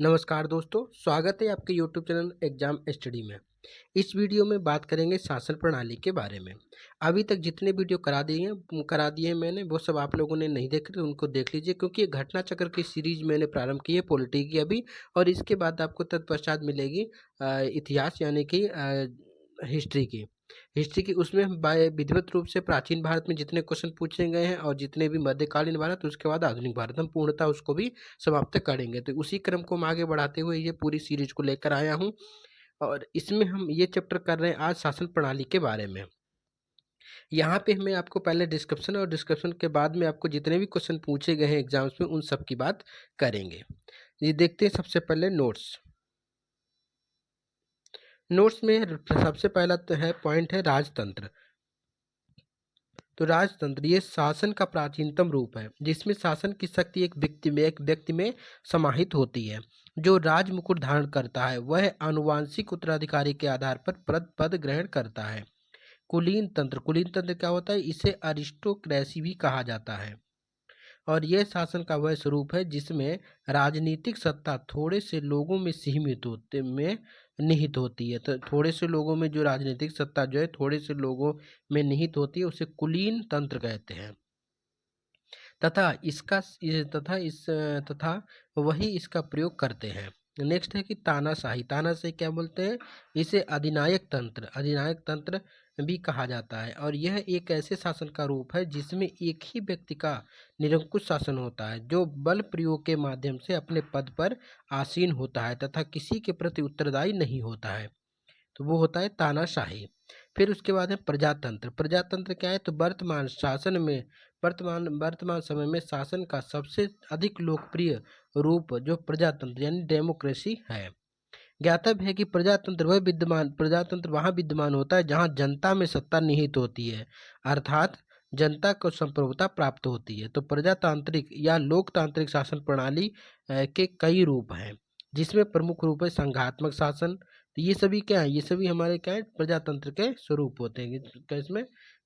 नमस्कार दोस्तों, स्वागत है आपके यूट्यूब चैनल एग्जाम स्टडी में। इस वीडियो में बात करेंगे शासन प्रणाली के बारे में। अभी तक जितने वीडियो करा दिए मैंने, वो सब आप लोगों ने नहीं देखे तो उनको देख लीजिए, क्योंकि ये घटना चक्र की सीरीज मैंने प्रारंभ की है पॉलिटी की अभी। और इसके बाद आपको तत्पश्चात मिलेगी इतिहास यानी कि हिस्ट्री की उसमें हम विधिवत रूप से प्राचीन भारत में जितने क्वेश्चन पूछे गए हैं और जितने भी मध्यकालीन भारत, उसके बाद आधुनिक भारत, हम पूर्णतः उसको भी समाप्त करेंगे। तो उसी क्रम को हम आगे बढ़ाते हुए ये पूरी सीरीज को लेकर आया हूँ और इसमें हम ये चैप्टर कर रहे हैं आज शासन प्रणाली के बारे में। यहाँ पे मैं आपको पहले डिस्क्रिप्शन के बाद में आपको जितने भी क्वेश्चन पूछे गए हैं एग्जाम्स में उन सब की बात करेंगे। ये देखते हैं सबसे पहले नोट्स। नोट्स में सबसे पहला तो है पॉइंट है राजतंत्र। तो राजतंत्र ये शासन का प्राचीनतम रूप है जिसमें शासन की शक्ति एक व्यक्ति में समाहित होती है। जो राज मुकुट धारण करता है वह आनुवांशिक उत्तराधिकारी के आधार पर पद ग्रहण करता है। कुलीन तंत्र क्या होता है? इसे अरिस्टोक्रेसी भी कहा जाता है और यह शासन का वह स्वरूप है जिसमें राजनीतिक सत्ता थोड़े से लोगों में निहित होती है। तो थोड़े से लोगों में जो राजनीतिक सत्ता जो है थोड़े से लोगों में निहित होती है उसे कुलीन तंत्र कहते हैं। तथा वही इसका प्रयोग करते हैं। नेक्स्ट है कि तानाशाही। तानाशाही क्या बोलते हैं? इसे अधिनायक तंत्र भी कहा जाता है और यह एक ऐसे शासन का रूप है जिसमें एक ही व्यक्ति का निरंकुश शासन होता है जो बल प्रयोग के माध्यम से अपने पद पर आसीन होता है तथा किसी के प्रति उत्तरदायी नहीं होता है। तो वो होता है तानाशाही। फिर उसके बाद है प्रजातंत्र। प्रजातंत्र क्या है? तो वर्तमान समय में शासन का सबसे अधिक लोकप्रिय रूप जो प्रजातंत्र यानी डेमोक्रेसी है। ज्ञातव्य है कि प्रजातंत्र वहाँ विद्यमान होता है जहाँ जनता में सत्ता निहित होती है, अर्थात जनता को संप्रभुता प्राप्त होती है। तो प्रजातांत्रिक या लोकतांत्रिक शासन प्रणाली के कई रूप हैं जिसमें प्रमुख रूप है संघात्मक शासन। तो ये सभी क्या है? ये सभी हमारे क्या है? प्रजातंत्र के स्वरूप होते हैं।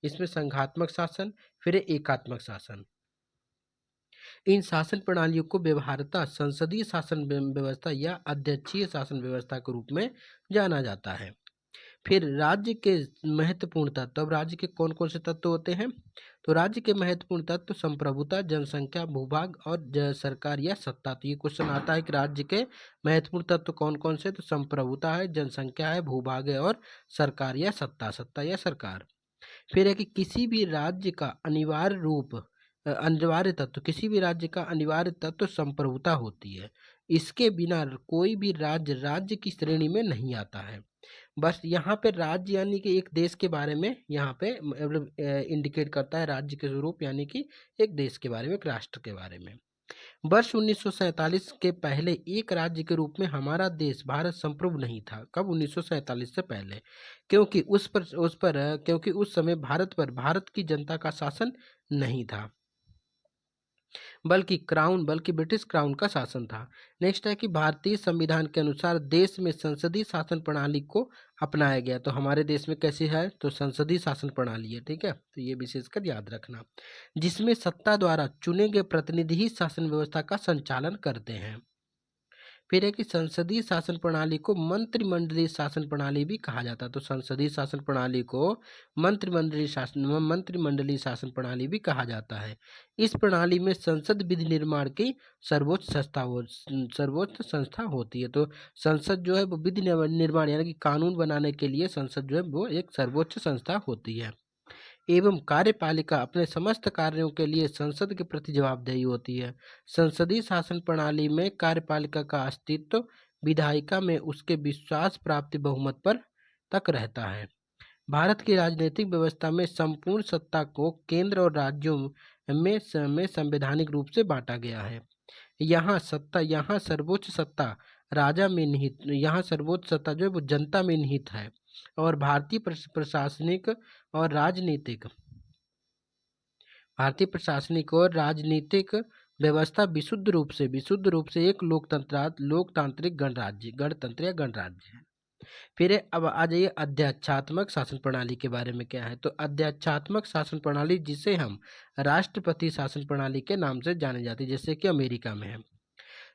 इसमें संघात्मक शासन, फिर एकात्मक शासन। इन शासन प्रणालियों को व्यवहारतः संसदीय शासन व्यवस्था या अध्यक्षीय शासन व्यवस्था के रूप में जाना जाता है। फिर राज्य के महत्वपूर्ण तत्व। अब राज्य के कौन कौन से तत्व होते हैं? तो राज्य के महत्वपूर्ण तत्व संप्रभुता, जनसंख्या, भूभाग और सरकार या सत्ता। तो ये क्वेश्चन आता है कि राज्य के महत्वपूर्ण तत्व कौन कौन से? तो संप्रभुता है, जनसंख्या है, भूभाग है और सरकार या सत्ता या सरकार। फिर है कि किसी भी राज्य का अनिवार्य तत्व संप्रभुता होती है। इसके बिना कोई भी राज्य की श्रेणी में नहीं आता है। बस यहाँ पे राज्य यानी कि एक देश के बारे में यहाँ पे मतलब इंडिकेट करता है राज्य के स्वरूप, यानी कि एक देश के बारे में, एक राष्ट्र के बारे में। वर्ष 1947 के पहले एक राज्य के रूप में हमारा देश भारत संप्रभु नहीं था। कब? 1947 से पहले। क्योंकि उस समय भारत पर भारत की जनता का शासन नहीं था, बल्कि ब्रिटिश क्राउन का शासन था। नेक्स्ट है कि भारतीय संविधान के अनुसार देश में संसदीय शासन प्रणाली को अपनाया गया। तो हमारे देश में कैसी है? तो संसदीय शासन प्रणाली है, ठीक है। तो ये विशेषकर याद रखना, जिसमें सत्ता द्वारा चुने गए प्रतिनिधि ही शासन व्यवस्था का संचालन करते हैं। फिर है कि संसदीय शासन प्रणाली को मंत्रिमंडलीय शासन प्रणाली भी कहा जाता है। तो संसदीय शासन प्रणाली को मंत्रिमंडलीय शासन प्रणाली भी कहा जाता है। इस प्रणाली में संसद विधि निर्माण की सर्वोच्च संस्था होती है। तो संसद जो है वो विधि निर्माण यानी कि कानून बनाने के लिए संसद जो है वो एक सर्वोच्च संस्था होती है। एवं कार्यपालिका अपने समस्त कार्यों के लिए संसद के प्रति जवाबदेही होती है। संसदीय शासन प्रणाली में कार्यपालिका का अस्तित्व विधायिका में उसके विश्वास प्राप्ति बहुमत पर तक रहता है। भारत की राजनीतिक व्यवस्था में संपूर्ण सत्ता को केंद्र और राज्यों में संवैधानिक रूप से बांटा गया है। यहाँ सर्वोच्च सत्ता जो है वो जनता में निहित है और भारतीय प्रशासनिक और राजनीतिक व्यवस्था विशुद्ध रूप से एक लोकतांत्रिक गणतंत्र या गणराज्य है। फिर अब आ जाइए अध्यक्षात्मक शासन प्रणाली के बारे में क्या है। तो अध्यक्षात्मक शासन प्रणाली, जिसे हम राष्ट्रपति शासन प्रणाली के नाम से जाने जाते हैं, जैसे कि अमेरिका में है।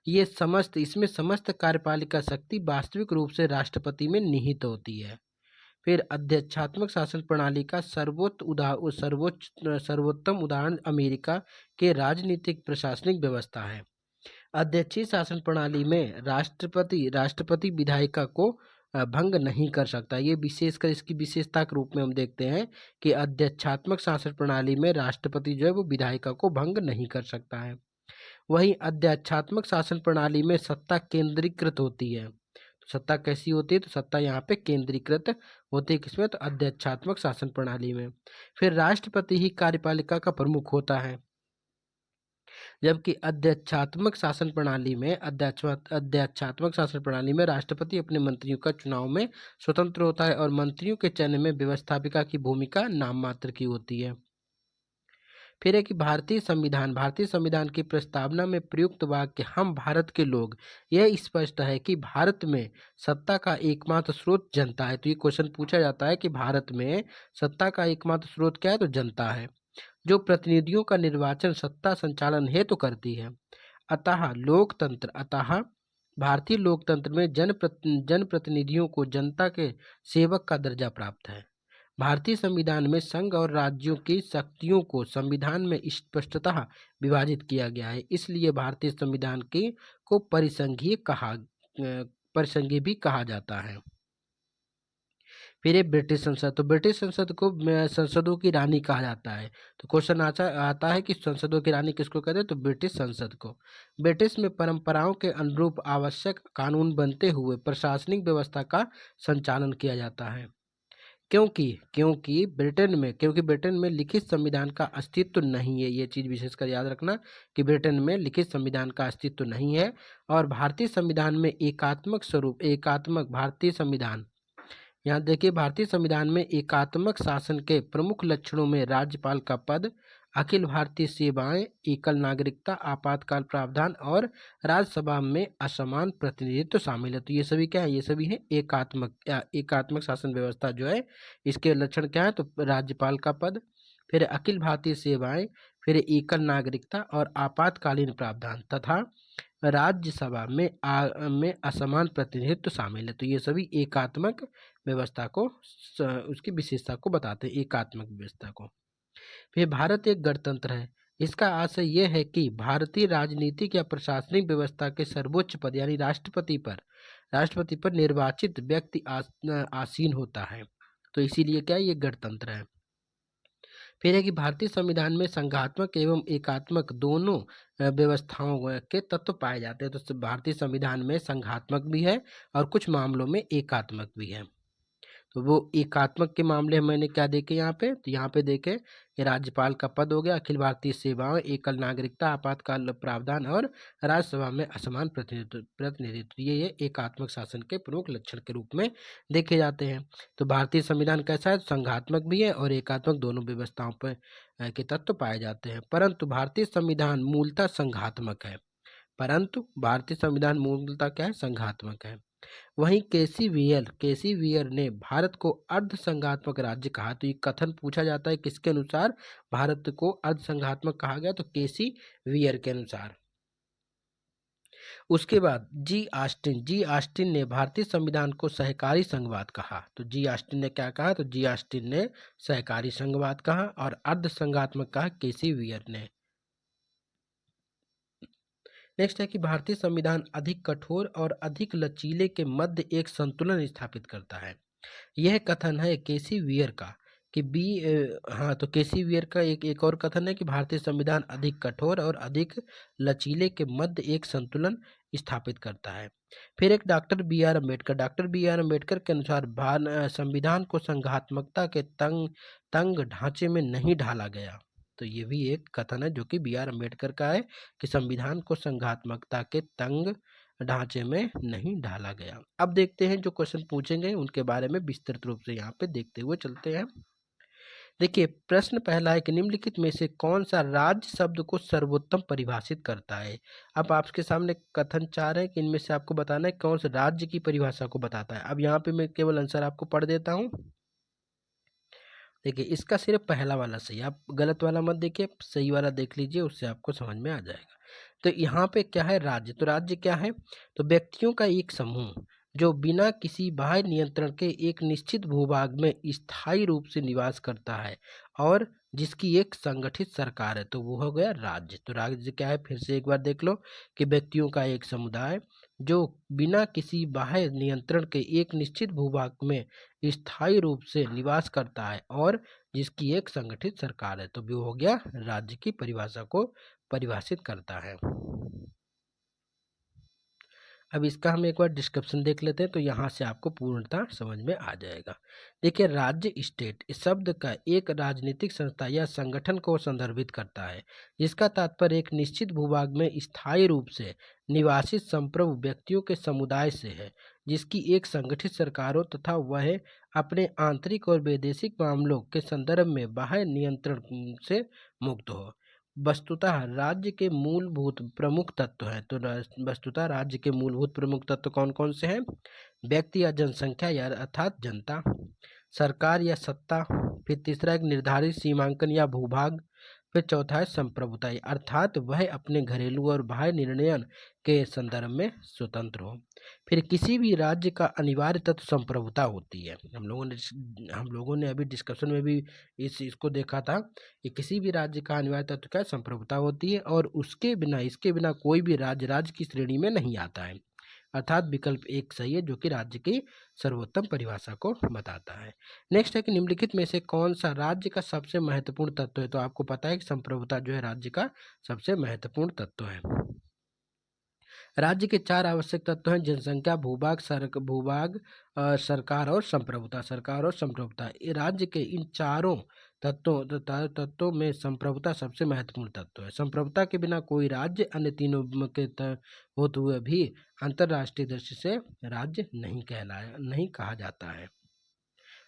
इसमें समस्त कार्यपालिका शक्ति वास्तविक रूप से राष्ट्रपति में निहित होती है। फिर अध्यक्षात्मक शासन प्रणाली का सर्वोत्तम उदाहरण अमेरिका के राजनीतिक प्रशासनिक व्यवस्था है। अध्यक्षीय शासन प्रणाली में राष्ट्रपति विधायिका को भंग नहीं कर सकता। ये विशेषकर इसकी विशेषता के रूप में हम देखते हैं कि अध्यक्षात्मक शासन प्रणाली में राष्ट्रपति जो है वो विधायिका को भंग नहीं कर सकता है। वहीं अध्यक्षात्मक शासन प्रणाली में सत्ता केंद्रीकृत होती है। तो सत्ता कैसी होती है? तो सत्ता यहाँ पे केंद्रीकृत होती है। किसमें? तो अध्यक्षात्मक शासन प्रणाली में। फिर राष्ट्रपति ही कार्यपालिका का प्रमुख होता है, जबकि अध्यक्षात्मक शासन प्रणाली में राष्ट्रपति अपने मंत्रियों का चुनाव में स्वतंत्र होता है और मंत्रियों के चयन में व्यवस्थापिका की भूमिका नाम मात्र की होती है। फिर है कि भारतीय संविधान की प्रस्तावना में प्रयुक्त वाक्य हम भारत के लोग, यह स्पष्ट है कि भारत में सत्ता का एकमात्र स्रोत जनता है। तो ये क्वेश्चन पूछा जाता है कि भारत में सत्ता का एकमात्र स्रोत क्या है? तो जनता है, जो प्रतिनिधियों का निर्वाचन सत्ता संचालन हेतु करती है। अतः भारतीय लोकतंत्र में जनप्रतिनिधियों को जनता के सेवक का दर्जा प्राप्त है। भारतीय संविधान में संघ और राज्यों की शक्तियों को संविधान में स्पष्टतः विभाजित किया गया है, इसलिए भारतीय संविधान को परिसंघीय भी कहा जाता है। फिर ये ब्रिटिश संसद, तो ब्रिटिश संसद को संसदों की रानी कहा जाता है। तो क्वेश्चन आता है कि संसदों की रानी किसको कहते हैं? तो ब्रिटिश संसद को। ब्रिटिश में परंपराओं के अनुरूप आवश्यक कानून बनते हुए प्रशासनिक व्यवस्था का संचालन किया जाता है। क्योंकि ब्रिटेन में लिखित संविधान का अस्तित्व नहीं है। ये चीज विशेषकर याद रखना कि ब्रिटेन में लिखित संविधान का अस्तित्व नहीं है। और भारतीय संविधान में यहाँ देखिए, भारतीय संविधान में एकात्मक शासन के प्रमुख लक्षणों में राज्यपाल का पद, अखिल भारतीय सेवाएं, एकल नागरिकता, आपातकाल प्रावधान और राज्यसभा में असमान प्रतिनिधित्व शामिल है। तो ये सभी क्या है? ये सभी है एकात्मक शासन व्यवस्था जो है, इसके लक्षण क्या है? तो राज्यपाल का पद, फिर अखिल भारतीय सेवाएं, फिर एकल नागरिकता और आपातकालीन प्रावधान तथा राज्यसभा में असमान प्रतिनिधित्व शामिल है। तो ये सभी एकात्मक व्यवस्था को उसकी विशेषता को बताते हैं, एकात्मक व्यवस्था को। फिर भारत एक गणतंत्र है। इसका आशय यह है कि भारतीय राजनीतिक या प्रशासनिक व्यवस्था के सर्वोच्च पद यानी राष्ट्रपति पर निर्वाचित व्यक्ति आसीन होता है। तो इसीलिए क्या है? ये गणतंत्र है। फिर है कि भारतीय संविधान में संघात्मक एवं एकात्मक दोनों व्यवस्थाओं के तत्व पाए जाते हैं। तो भारतीय संविधान में संघात्मक भी है और कुछ मामलों में एकात्मक भी है। तो वो एकात्मक के मामले मैंने क्या देखे यहाँ पे? तो यहाँ पे देखे कि राज्यपाल का पद हो गया, अखिल भारतीय सेवाएं, एकल नागरिकता, आपातकाल प्रावधान और राज्यसभा में असमान प्रतिनिधित्व। ये एकात्मक शासन के प्रमुख लक्षण के रूप में देखे जाते हैं। तो भारतीय संविधान कैसा है? संघात्मक भी है और एकात्मक, दोनों व्यवस्थाओं पर के तत्व पाए जाते हैं। परंतु भारतीय संविधान मूलतः संघात्मक है। क्या है? संघात्मक है। वहीं केसी वियर ने भारत को अर्ध संघात्मक राज्य कहा। तो ये कथन पूछा जाता है किसके अनुसार भारत को अर्ध संघात्मक कहा गया? तो केसी वियर के अनुसार। उसके बाद जी ऑस्टिन ने भारतीय संविधान को सहकारी संघवाद कहा। तो जी ऑस्टिन ने क्या कहा? तो जी ऑस्टिन ने सहकारी संघवाद कहा और अर्ध संघात्मक कहा केसी वियर ने। नेक्स्ट है कि भारतीय संविधान अधिक कठोर और अधिक लचीले के मध्य एक संतुलन स्थापित करता है। यह कथन है केसी वियर का कि तो केसी वियर का एक और कथन है कि भारतीय संविधान अधिक कठोर और अधिक लचीले के मध्य एक संतुलन स्थापित करता है। फिर एक डॉक्टर बी आर अम्बेडकर के अनुसार संविधान को संघात्मकता के तंग ढांचे में नहीं ढाला गया। तो ये भी एक कथन है जो कि बी आर अम्बेडकर का है कि संविधान को संघात्मकता के तंग ढांचे में नहीं ढाला गया। अब देखते हैं जो क्वेश्चन पूछेंगे उनके बारे में विस्तृत रूप से यहाँ पे देखते हुए चलते हैं। देखिए, प्रश्न पहला है कि निम्नलिखित में से कौन सा राज्य शब्द को सर्वोत्तम परिभाषित करता है। अब आपके सामने कथन 4 है कि इनमें से आपको बताना है कौन सा राज्य की परिभाषा को बताता है। अब यहाँ पे मैं केवल आंसर आपको पढ़ देता हूँ। देखिए, इसका सिर्फ पहला वाला सही, आप गलत वाला मत देखिए, सही वाला देख लीजिए, उससे आपको समझ में आ जाएगा। तो यहाँ पे क्या है राज्य, तो राज्य क्या है, तो व्यक्तियों का एक समूह जो बिना किसी बाह्य नियंत्रण के एक निश्चित भूभाग में स्थायी रूप से निवास करता है और जिसकी एक संगठित सरकार है, तो वो हो गया राज्य। तो राज्य क्या है, फिर से एक बार देख लो कि व्यक्तियों का एक समुदाय जो बिना किसी बाह्य नियंत्रण के एक निश्चित भूभाग में स्थायी रूप से निवास करता है और जिसकी एक संगठित सरकार है, तो वो हो गया राज्य की परिभाषा को परिभाषित करता है। अब इसका हम एक बार डिस्क्रिप्शन देख लेते हैं, तो यहाँ से आपको पूर्णतः समझ में आ जाएगा। देखिए, राज्य स्टेट इस शब्द का एक राजनीतिक संस्था या संगठन को संदर्भित करता है जिसका तात्पर्य एक निश्चित भूभाग में स्थायी रूप से निवासित संप्रभु व्यक्तियों के समुदाय से है, जिसकी एक संगठित सरकार हो तथा वह अपने आंतरिक और वैदेशिक मामलों के संदर्भ में बाह्य नियंत्रण से मुक्त हो। वस्तुतः राज्य के मूलभूत प्रमुख तत्व हैं, तो वस्तुतः राज्य के मूलभूत प्रमुख तत्व कौन कौन से हैं, व्यक्ति या जनसंख्या या अर्थात जनता, सरकार या सत्ता, फिर तीसरा एक निर्धारित सीमांकन या भूभाग, फिर चौथा है संप्रभुता अर्थात वह अपने घरेलू और बाह्य निर्णयन के संदर्भ में स्वतंत्र हो। फिर किसी भी राज्य का अनिवार्य तत्व संप्रभुता होती है। हम लोगों ने अभी डिस्कशन में भी इसको देखा था कि किसी भी राज्य का अनिवार्य तत्व क्या संप्रभुता होती है और इसके बिना कोई भी राज्य की श्रेणी में नहीं आता है, अर्थात विकल्प एक सही है जो कि राज्य की सर्वोत्तम परिभाषा को बताता है। नेक्स्ट है कि निम्नलिखित में से कौन सा राज्य का सबसे महत्वपूर्ण तत्व है, तो आपको पता है कि संप्रभुता जो है राज्य का सबसे महत्वपूर्ण तत्व है। राज्य के चार आवश्यक तत्व हैं, जनसंख्या, भूभाग, सरकार और संप्रभुता। ये राज्य के इन चारों तत्वों में संप्रभुता सबसे महत्वपूर्ण तत्व है। संप्रभुता के बिना कोई राज्य अन्य तीनों के होते हुए भी अंतरराष्ट्रीय दृष्टि से राज्य नहीं कहा जाता है।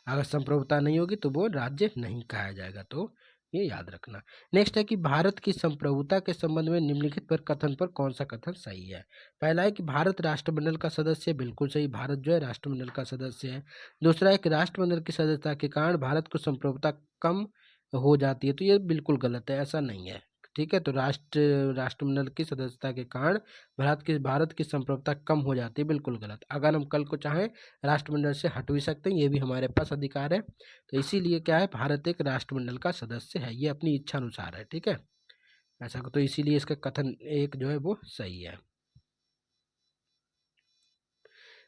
अगर संप्रभुता नहीं होगी तो वो राज्य नहीं कहा जाएगा, तो ये याद रखना। नेक्स्ट है कि भारत की संप्रभुता के संबंध में निम्नलिखित पर कथन पर कौन सा कथन सही है। पहला है कि भारत राष्ट्रमंडल का सदस्य है, बिल्कुल सही, भारत जो है राष्ट्रमंडल का सदस्य है। दूसरा है कि राष्ट्रमंडल की सदस्यता के कारण भारत को संप्रभुता कम हो जाती है, तो ये बिल्कुल गलत है, ऐसा नहीं है। ठीक है, तो राष्ट्रमंडल की सदस्यता के कारण भारत की संप्रभुता कम हो जाती है, बिल्कुल गलत। अगर हम कल को चाहें राष्ट्रमंडल से हट भी सकते हैं, ये भी हमारे पास अधिकार है। तो इसीलिए क्या है, भारत एक राष्ट्रमंडल का सदस्य है, ये अपनी इच्छा अनुसार है। ठीक है, ऐसा तो इसीलिए इसका कथन एक जो है वो सही है।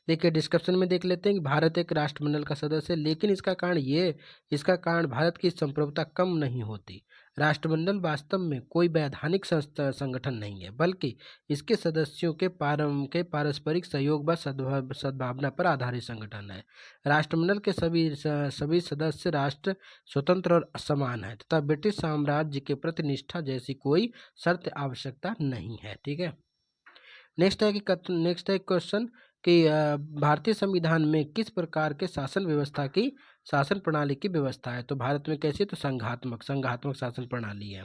देखिए, डिस्कशन में देख लेते हैं कि भारत एक राष्ट्रमंडल का सदस्य है, लेकिन इसका कारण भारत की संप्रभुता कम नहीं होती। राष्ट्रमंडल वास्तव में कोई वैधानिक संगठन नहीं है, बल्कि इसके सदस्यों के पारस्परिक सहयोग व सद्भावना पर आधारित संगठन है। राष्ट्रमंडल के सभी सदस्य राष्ट्र स्वतंत्र और समान है तथा ब्रिटिश साम्राज्य के प्रति निष्ठा जैसी कोई शर्त आवश्यकता नहीं है। ठीक है, नेक्स्ट है क्वेश्चन कि भारतीय संविधान में किस प्रकार के शासन प्रणाली की व्यवस्था है। तो भारत में कैसी, तो संघात्मक शासन प्रणाली है।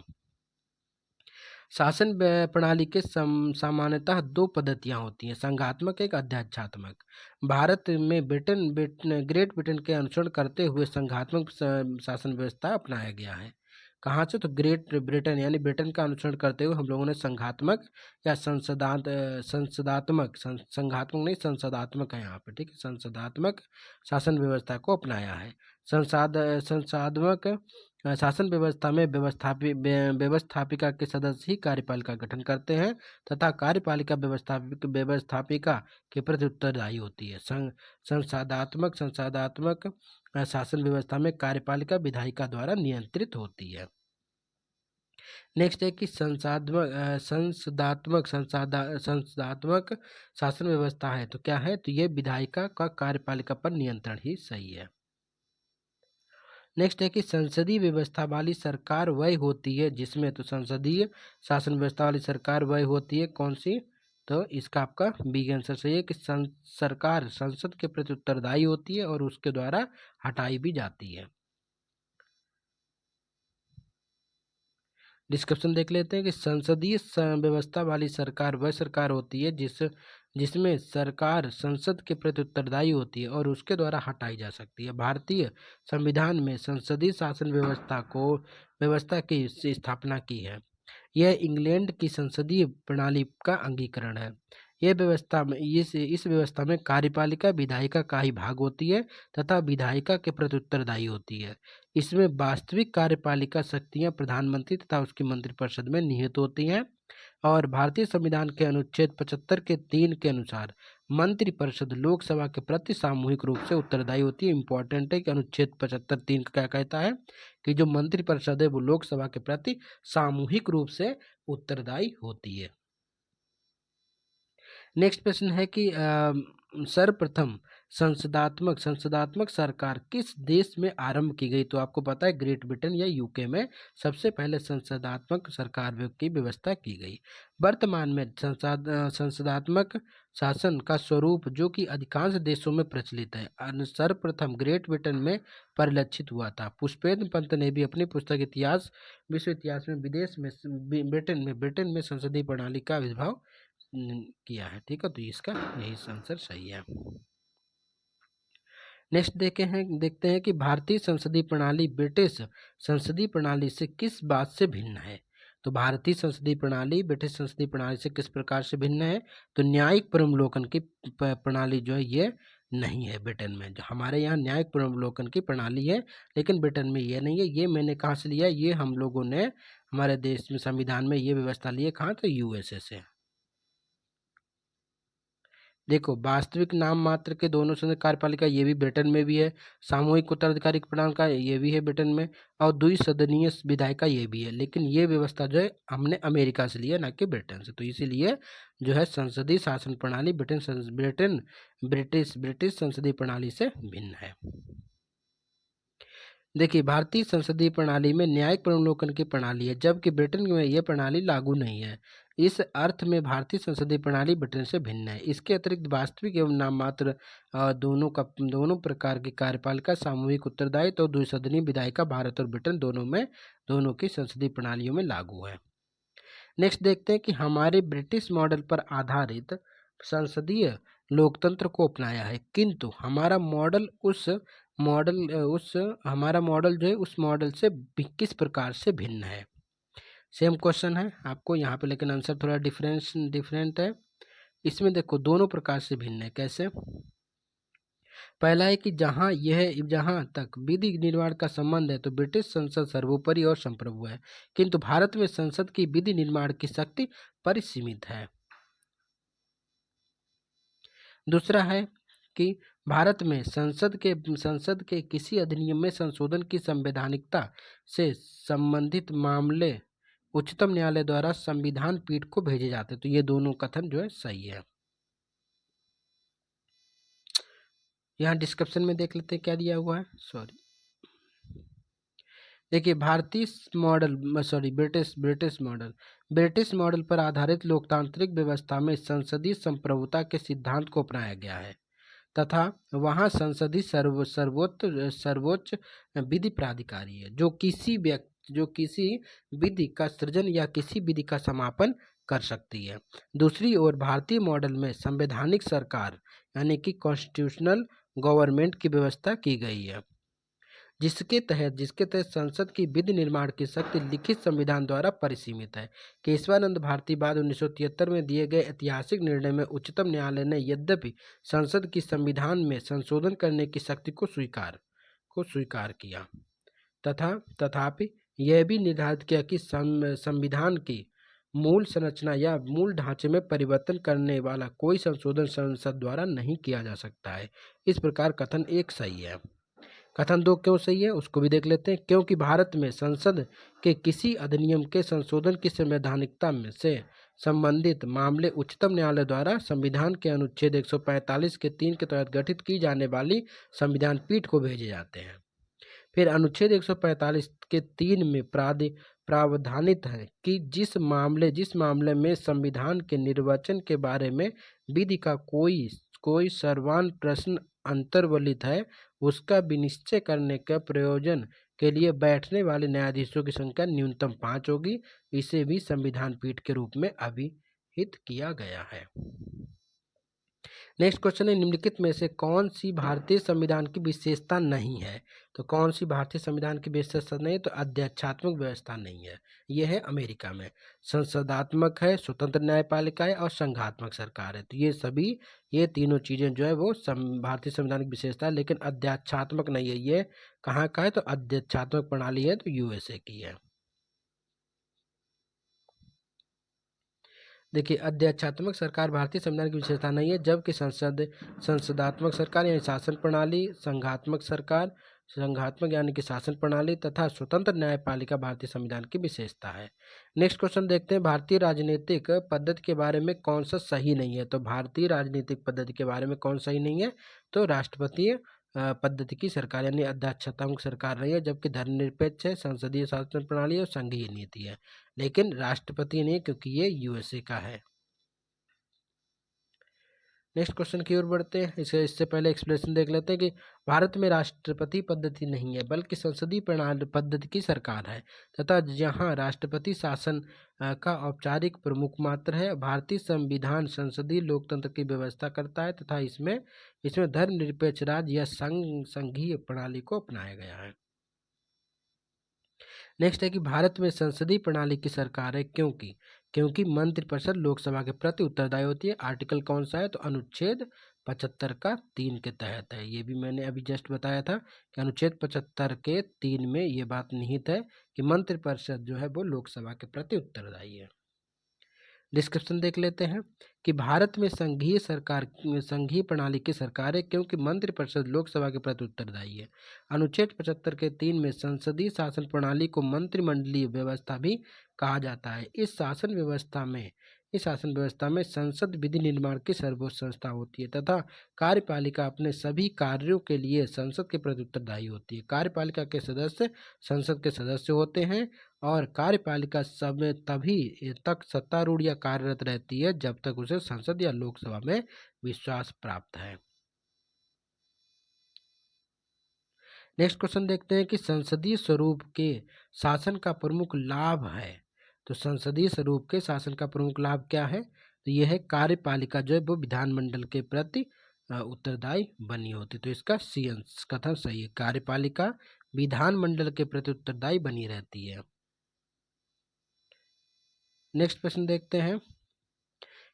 शासन प्रणाली के सामान्यतः दो पद्धतियां होती हैं, संघात्मक एक अध्यात्मक। भारत में ग्रेट ब्रिटेन के अनुसरण करते हुए संघात्मक शासन व्यवस्था अपनाया गया है। कहाँ से, तो ग्रेट ब्रिटेन यानी ब्रिटेन का अनुसरण करते हुए हम लोगों ने संघात्मक या संघात्मक नहीं संसदात्मक है यहाँ पे। ठीक है, संसदात्मक शासन व्यवस्था को अपनाया है। संसाधात्मक शासन व्यवस्था में व्यवस्थापिका के सदस्य ही कार्यपालिका का गठन करते हैं तथा कार्यपालिका व्यवस्थापिका के प्रति उत्तरदायी होती है। संसाधात्मक शासन व्यवस्था में कार्यपालिका विधायिका द्वारा नियंत्रित होती है। नेक्स्ट है कि संसदात्मक शासन व्यवस्था है, तो क्या है, तो ये विधायिका का कार्यपालिका पर नियंत्रण ही सही है। नेक्स्ट है कि संसदीय व्यवस्था वाली सरकार वह होती है जिसमें, तो संसदीय शासन व्यवस्था वाली सरकार वह होती है कौन सी, तो इसका आपका बी आंसर सही है कि सरकार संसद के प्रति उत्तरदायी होती है और उसके द्वारा हटाई भी जाती है। डिस्क्रिप्शन देख लेते हैं कि संसदीय व्यवस्था वाली सरकार वह सरकार होती है जिसमें सरकार संसद के प्रति उत्तरदायी होती है और उसके द्वारा हटाई जा सकती है। भारतीय संविधान में संसदीय शासन व्यवस्था की स्थापना की है। यह इंग्लैंड की संसदीय प्रणाली का अंगीकरण है। यह व्यवस्था में इस व्यवस्था में कार्यपालिका विधायिका का ही भाग होती है तथा विधायिका के प्रति उत्तरदायी होती है। इसमें वास्तविक कार्यपालिका शक्तियां प्रधानमंत्री तथा उसकी मंत्रिपरिषद में निहित होती हैं और भारतीय संविधान के अनुच्छेद 75 के 3 के अनुसार मंत्रिपरिषद लोकसभा के प्रति सामूहिक रूप से उत्तरदायी होती है। इंपॉर्टेंट है कि अनुच्छेद 75 3 क्या कहता है कि जो मंत्रिपरिषद है वो लोकसभा के प्रति सामूहिक रूप से उत्तरदायी होती है। नेक्स्ट प्रश्न है कि सर्वप्रथम संसदात्मक सरकार किस देश में आरंभ की गई? तो आपको पता है ग्रेट ब्रिटेन या यूके में सबसे पहले संसदात्मक सरकार की व्यवस्था की गई। वर्तमान में संसदात्मक शासन का स्वरूप जो कि अधिकांश देशों में प्रचलित है सर्वप्रथम ग्रेट ब्रिटेन में परिलक्षित हुआ था। पुष्पेंद्र पंत ने भी अपनी पुस्तक इतिहास विश्व इतिहास में ब्रिटेन में संसदीय प्रणाली का आविर्भाव किया है। ठीक है, तो इसका यही आंसर सही है। नेक्स्ट देखते हैं कि भारतीय संसदीय प्रणाली ब्रिटिश संसदीय प्रणाली से किस बात से भिन्न है? तो भारतीय संसदीय प्रणाली ब्रिटिश संसदीय प्रणाली से किस प्रकार से भिन्न है? तो न्यायिक पुनर्विलोकन की प्रणाली जो है ये नहीं है ब्रिटेन में। जो हमारे यहाँ न्यायिक पुनर्विलोकन की प्रणाली है लेकिन ब्रिटेन में ये नहीं है। ये मैंने कहाँ से लिया? ये हम लोगों ने हमारे देश में संविधान में ये व्यवस्था ली है। कहाँ? तो यूएसए से। देखो वास्तविक नाम मात्र के दोनों संघ कार्यपालिका ये भी ब्रिटेन में भी है। सामूहिक उत्तराधिकारी प्रणाली का ये भी है ब्रिटेन में और द्विसदनीय विधायिका ये भी है। लेकिन ये व्यवस्था जो है हमने अमेरिका से लिया ना कि ब्रिटेन से। तो इसीलिए जो है संसदीय शासन प्रणाली ब्रिटिश संसदीय प्रणाली से भिन्न है। देखिए भारतीय संसदीय प्रणाली में न्यायिक पुनर्विलोकन की प्रणाली है जबकि ब्रिटेन में यह प्रणाली लागू नहीं है। इस अर्थ में भारतीय संसदीय प्रणाली ब्रिटेन से भिन्न है। इसके अतिरिक्त वास्तविक एवं नाममात्र दोनों प्रकार की कार्यपालिका सामूहिक उत्तरदायित्व और द्विसदनीय विधायिका भारत और ब्रिटेन दोनों की संसदीय प्रणालियों में लागू है। नेक्स्ट देखते हैं कि हमारे ब्रिटिश मॉडल पर आधारित संसदीय लोकतंत्र को अपनाया है किंतु हमारा मॉडल जो है उस मॉडल से किस प्रकार से भिन्न है? सेम क्वेश्चन है आपको यहाँ पे लेकिन आंसर थोड़ा डिफरेंट है। इसमें देखो दोनों प्रकार से भिन्न है। कैसे? पहला है कि जहाँ तक विधि निर्माण का संबंध है तो ब्रिटिश संसद सर्वोपरि और संप्रभु है किंतु भारत में संसद की विधि निर्माण की शक्ति परिसीमित है। दूसरा है कि भारत में संसद के किसी अधिनियम में संशोधन की संवैधानिकता से संबंधित मामले उच्चतम न्यायालय द्वारा संविधान पीठ को भेजे जाते हैं। तो ये दोनों कथन जो है सही है। यहाँ डिस्क्रिप्शन में देख लेते हैं क्या दिया हुआ है। देखिए ब्रिटिश मॉडल पर आधारित लोकतांत्रिक व्यवस्था में संसदीय संप्रभुता के सिद्धांत को अपनाया गया है तथा वहाँ संसदीय सर्वोच्च विधि प्राधिकारी है जो किसी विधि का सृजन या किसी विधि का समापन कर सकती है। दूसरी ओर भारतीय मॉडल में संवैधानिक सरकार यानी कि कॉन्स्टिट्यूशनल गवर्नमेंट की व्यवस्था की गई है जिसके तहत संसद की विधि निर्माण की शक्ति लिखित संविधान द्वारा परिसीमित है। केशवानंद भारती बाद 1973 में दिए गए ऐतिहासिक निर्णय में उच्चतम न्यायालय ने यद्यपि संसद की संविधान में संशोधन करने की शक्ति को स्वीकार किया तथापि यह भी निर्धारित किया कि संविधान की मूल संरचना या मूल ढांचे में परिवर्तन करने वाला कोई संशोधन संसद द्वारा नहीं किया जा सकता है। इस प्रकार कथन 1 सही है। कथन 2 क्यों सही है उसको भी देख लेते हैं। क्योंकि भारत में संसद के किसी अधिनियम के संशोधन की संवैधानिकता में से संबंधित मामले उच्चतम न्यायालय द्वारा संविधान के अनुच्छेद 145 के 3 के तहत गठित की जाने वाली संविधान पीठ को भेजे जाते हैं। फिर अनुच्छेद 145 के 3 में प्रावधानित है कि जिस मामले में संविधान के निर्वचन के बारे में विधि का कोई सर्वान प्रश्न अंतर्वलित है उसका विनिश्चय करने के प्रयोजन के लिए बैठने वाले न्यायाधीशों की संख्या न्यूनतम 5 होगी। इसे भी संविधान पीठ के रूप में अभिहित किया गया है। नेक्स्ट क्वेश्चन है, निम्नलिखित में से कौन सी भारतीय संविधान की विशेषता नहीं है? तो कौन सी भारतीय संविधान की विशेषता नहीं है? तो अध्यक्षात्मक व्यवस्था नहीं है, ये है अमेरिका में। संसदात्मक है, स्वतंत्र न्यायपालिका है और संघात्मक सरकार है। तो ये तीनों चीजें जो है वो भारतीय संविधान की विशेषता है, लेकिन अध्यक्षात्मक नहीं है। ये कहाँ का है? तो अध्यक्षात्मक प्रणाली है तो यूएसए की है। देखिए, अध्यक्षात्मक सरकार भारतीय संविधान की विशेषता नहीं है, जबकि संसदात्मक सरकार यानी शासन प्रणाली, संघात्मक यानी कि शासन प्रणाली तथा स्वतंत्र न्यायपालिका भारतीय संविधान की विशेषता है। नेक्स्ट क्वेश्चन देखते हैं, भारतीय राजनीतिक पद्धति के बारे में कौन सा सही नहीं है? तो भारतीय राजनीतिक पद्धति के बारे में कौन सही नहीं है? तो राष्ट्रपति पद्धति की सरकार यानी अध्यक्षात्मक सरकार रही है, जबकि धर्मनिरपेक्ष है, संसदीय शासन प्रणाली और संघीय नीति है। लेकिन राष्ट्रपति नहीं, क्योंकि ये यूएसए का है। नेक्स्ट क्वेश्चन की ओर बढ़ते हैं। इससे पहले एक्सप्लेनेशन देख लेते हैं कि भारत में राष्ट्रपति पद्धति नहीं है, बल्कि संसदीय प्रणाली पद्धति की सरकार है तथा जहां राष्ट्रपति शासन का औपचारिक प्रमुख मात्र है। भारतीय संविधान संसदीय लोकतंत्र की व्यवस्था करता है तथा इसमें धर्मनिरपेक्ष राज्य या संघीय प्रणाली को अपनाया गया है। नेक्स्ट है कि भारत में संसदीय प्रणाली की सरकार है क्योंकि मंत्रिपरिषद लोकसभा के प्रति उत्तरदायी होती है। आर्टिकल कौन सा है? तो अनुच्छेद 75 का 3 के तहत है। ये भी मैंने अभी जस्ट बताया था कि अनुच्छेद 75 के 3 में ये बात निहित है कि मंत्रिपरिषद जो है वो लोकसभा के प्रति उत्तरदायी है। डिस्क्रिप्शन देख लेते हैं कि भारत में संघीय प्रणाली की सरकार है क्योंकि मंत्रिपरिषद लोकसभा के प्रति उत्तरदायी है। अनुच्छेद 75 के 3 में संसदीय शासन प्रणाली को मंत्रिमंडलीय व्यवस्था भी कहा जाता है। इस शासन व्यवस्था में संसद विधि निर्माण की सर्वोच्च संस्था होती है तथा कार्यपालिका अपने सभी कार्यों के लिए संसद के प्रति उत्तरदायी होती है। कार्यपालिका के सदस्य संसद के सदस्य होते हैं और कार्यपालिका समय तभी तक सत्तारूढ़ या कार्यरत रहती है जब तक उसे संसद या लोकसभा में विश्वास प्राप्त है। नेक्स्ट क्वेश्चन देखते हैं कि संसदीय स्वरूप के शासन का प्रमुख लाभ है। तो संसदीय स्वरूप के शासन का प्रमुख लाभ क्या है? तो यह है कार्यपालिका जो है वो विधानमंडल के प्रति उत्तरदायी बनी होती। तो इसका सी कथन सही है, कार्यपालिका विधानमंडल के प्रति उत्तरदायी बनी रहती है। नेक्स्ट प्रश्न देखते हैं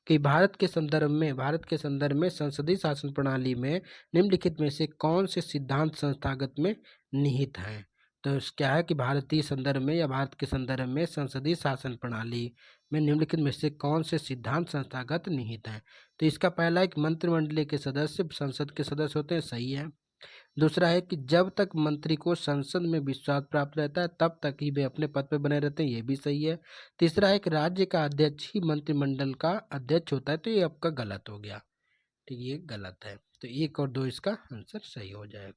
कि भारत के संदर्भ में संसदीय शासन प्रणाली में निम्नलिखित में से कौन से सिद्धांत संस्थागत में निहित हैं? तो क्या है कि भारतीय संदर्भ में या भारत के संदर्भ में संसदीय शासन प्रणाली में निम्नलिखित में से कौन से सिद्धांत संस्थागत निहित हैं? तो इसका पहला एक मंत्रिमंडलीय के सदस्य संसद के सदस्य होते हैं, सही है। दूसरा है कि जब तक मंत्री को संसद में विश्वास प्राप्त रहता है तब तक ही वे अपने पद पर बने रहते हैं, ये भी सही है। तीसरा है कि राज्य का अध्यक्ष ही मंत्रिमंडल का अध्यक्ष होता है, तो ये आपका गलत हो गया, ठीक, ये गलत है। तो 1 और 2 इसका आंसर सही हो जाएगा।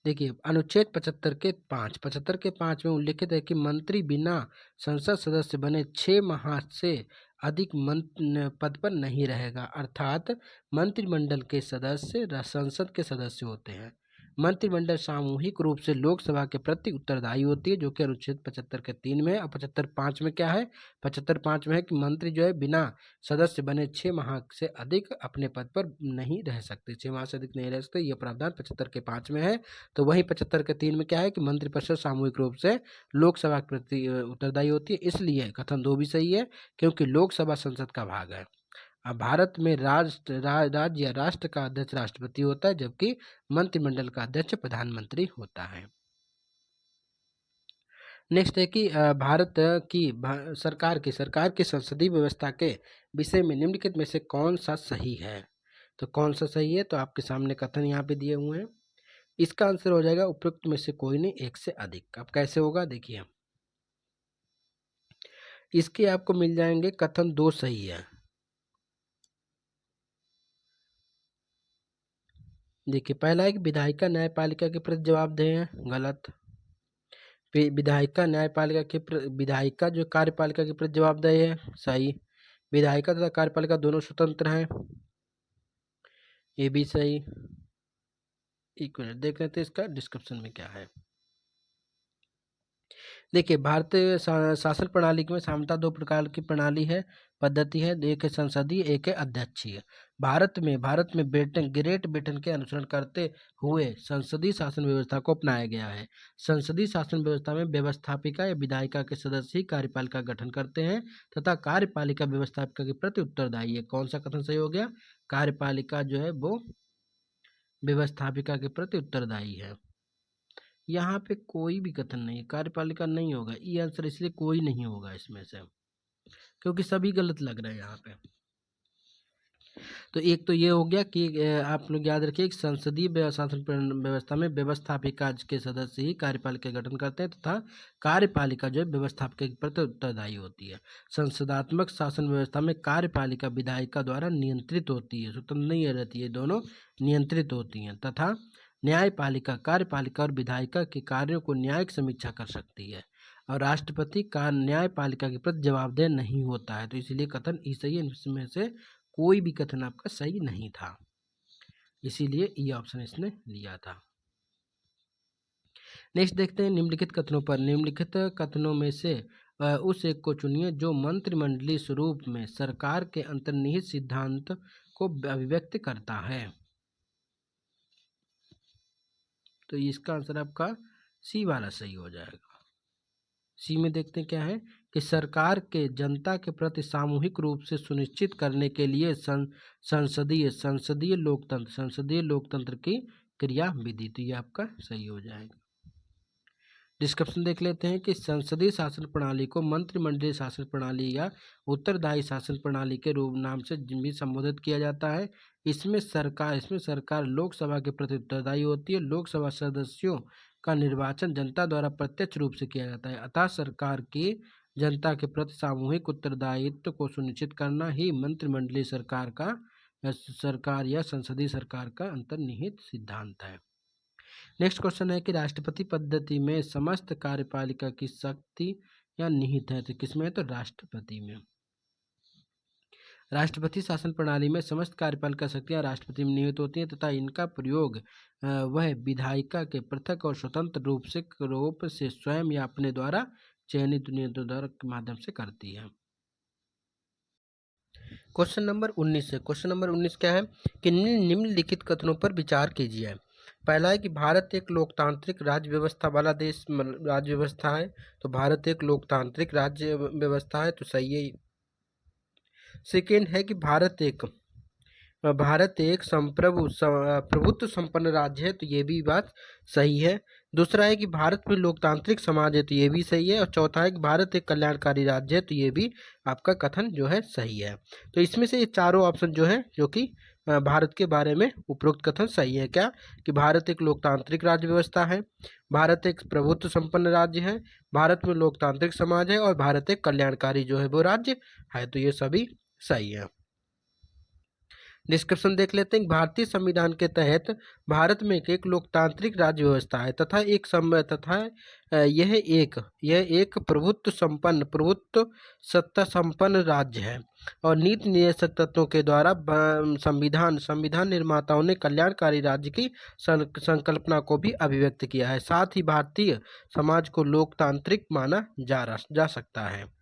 देखिए, अनुच्छेद 75 के 5 में उल्लिखित है कि मंत्री बिना संसद सदस्य बने 6 माह से अधिक पद पर नहीं रहेगा। अर्थात मंत्रिमंडल के सदस्य संसद के सदस्य होते हैं। मंत्रिमंडल सामूहिक रूप से लोकसभा के प्रति उत्तरदायी होती है, जो कि अनुच्छेद 75 के 3 में है। और 75(5) में क्या है? 75(5) में है कि मंत्री जो है बिना सदस्य बने 6 माह से अधिक अपने पद पर नहीं रह सकते, 6 माह से अधिक नहीं रह सकते। यह प्रावधान 75 के 5 में है। तो वही 75 के 3 में क्या है कि मंत्रिपरिषद सामूहिक रूप से लोकसभा के प्रति उत्तरदायी होती है। इसलिए कथन 2 भी सही है, क्योंकि लोकसभा संसद का भाग है। अब भारत में राज्य या राष्ट्र का अध्यक्ष राष्ट्रपति होता है, जबकि मंत्रिमंडल का अध्यक्ष प्रधानमंत्री होता है। नेक्स्ट है कि भारत की सरकार की संसदीय व्यवस्था के विषय में निम्नलिखित में से कौन सा सही है? तो कौन सा सही है? तो आपके सामने कथन यहाँ पे दिए हुए हैं। इसका आंसर हो जाएगा उपयुक्त में से कोई नहीं, एक से अधिक। अब कैसे होगा देखिए, इसके आपको मिल जाएंगे कथन 2 सही है। देखिए, पहला है कि विधायिका न्यायपालिका के प्रति जवाबदेह है, गलत। विधायिका जो कार्यपालिका के प्रति जवाबदेह है, सही। विधायिका तथा कार्यपालिका दोनों स्वतंत्र हैं, ये भी सही। एक मिनट देख लेते हैं इसका डिस्क्रिप्शन में क्या है। देखिए, भारतीय शासन प्रणाली में सामान्यतः दो प्रकार की प्रणाली है, पद्धति है। एक है संसदीय, एक है अध्यक्षीय। भारत में ग्रेट ब्रिटेन के अनुसरण करते हुए संसदीय शासन व्यवस्था को अपनाया गया है। संसदीय शासन व्यवस्था में व्यवस्थापिका या विधायिका के सदस्य ही कार्यपालिका का गठन करते हैं तथा कार्यपालिका व्यवस्थापिका के प्रति उत्तरदायी है। कौन सा कथन सही हो गया? कार्यपालिका जो है वो व्यवस्थापिका के प्रति उत्तरदायी है। यहाँ पे कोई भी कथन नहीं, कार्यपालिका नहीं होगा। ये आंसर इसलिए कोई नहीं होगा इसमें से, क्योंकि सभी गलत लग रहे हैं यहाँ पे। तो एक तो ये हो गया कि आप लोग याद रखिए, संसदीय शासन व्यवस्था में व्यवस्थापिका के सदस्य ही कार्यपालिका का गठन करते हैं तथा कार्यपालिका जो है व्यवस्थापिका के प्रति उत्तरदायी होती है। संसदात्मक शासन व्यवस्था में कार्यपालिका विधायिका द्वारा नियंत्रित होती है, स्वतंत्र नहीं रहती है, दोनों नियंत्रित होती हैं। तथा न्यायपालिका कार्यपालिका और विधायिका के कार्यों को न्यायिक समीक्षा कर सकती है और राष्ट्रपति का न्यायपालिका के प्रति जवाबदेह नहीं होता है। तो इसलिए कथन ई सही है, इसमें से कोई भी कथन आपका सही नहीं था, इसीलिए ये ऑप्शन इसने लिया था। नेक्स्ट देखते हैं निम्नलिखित कथनों पर। निम्नलिखित कथनों में से उस एक को चुनिए जो मंत्रिमंडलीय स्वरूप में सरकार के अंतर्निहित सिद्धांत को अभिव्यक्त करता है। तो इसका आंसर आपका सी वाला सही हो जाएगा। सी में देखते हैं क्या है कि सरकार के जनता के प्रति सामूहिक रूप से सुनिश्चित करने के लिए संसदीय लोकतंत्र की क्रिया विधि। तो ये आपका सही हो जाएगा। डिस्क्रिप्शन देख लेते हैं कि संसदीय शासन प्रणाली को मंत्रिमंडलीय शासन प्रणाली या उत्तरदायी शासन प्रणाली के रूप नाम से भी संबोधित किया जाता है। इसमें सरकार लोकसभा के प्रति उत्तरदायी होती है। लोकसभा सदस्यों का निर्वाचन जनता द्वारा प्रत्यक्ष रूप से किया जाता है। अतः सरकार की जनता के प्रति सामूहिक उत्तरदायित्व को सुनिश्चित करना ही मंत्रिमंडलीय सरकार या संसदीय सरकार का अंतर्निहित सिद्धांत है। नेक्स्ट क्वेश्चन है कि राष्ट्रपति पद्धति में समस्त कार्यपालिका की शक्ति या निहित है। तो किसमें है? तो राष्ट्रपति में। राष्ट्रपति शासन प्रणाली में समस्त कार्यपालिका शक्तियां राष्ट्रपति में निहित होती हैं तथा इनका प्रयोग वह विधायिका के पृथक और स्वतंत्र रूप से स्वयं या अपने द्वारा चयनित नियंत्रण के माध्यम से करती है। क्वेश्चन नंबर 19 है। क्वेश्चन नंबर 19 क्या है कि निम्नलिखित कथनों पर विचार कीजिए। पहला है कि भारत एक लोकतांत्रिक राज्य व्यवस्था वाला राज्य व्यवस्था है। तो भारत एक लोकतांत्रिक राज्य व्यवस्था है, तो सही है। सेकेंड है कि भारत एक प्रभुत्व संपन्न राज्य है, तो ये भी बात सही है। दूसरा है कि भारत में लोकतांत्रिक समाज है, तो ये भी सही है। और चौथा है कि भारत एक कल्याणकारी राज्य है, तो ये भी आपका कथन जो है सही है। तो इसमें से ये चारों ऑप्शन जो है जो कि भारत के बारे में उपरोक्त कथन सही है। क्या कि भारत एक लोकतांत्रिक राज्य व्यवस्था है, भारत एक प्रभुत्व संपन्न राज्य है, भारत में लोकतांत्रिक समाज है और भारत एक कल्याणकारी जो है वो राज्य है। तो ये सभी सही है। डिस्क्रिप्शन देख लेते हैं। भारतीय संविधान के तहत भारत में एक लोकतांत्रिक राज्य व्यवस्था है तथा यह एक प्रभुत्व सत्ता संपन्न राज्य है और नीति निर्देशक तत्वों के द्वारा संविधान निर्माताओं ने कल्याणकारी राज्य की संकल्पना को भी अभिव्यक्त किया है। साथ ही भारतीय समाज को लोकतांत्रिक माना जा सकता है।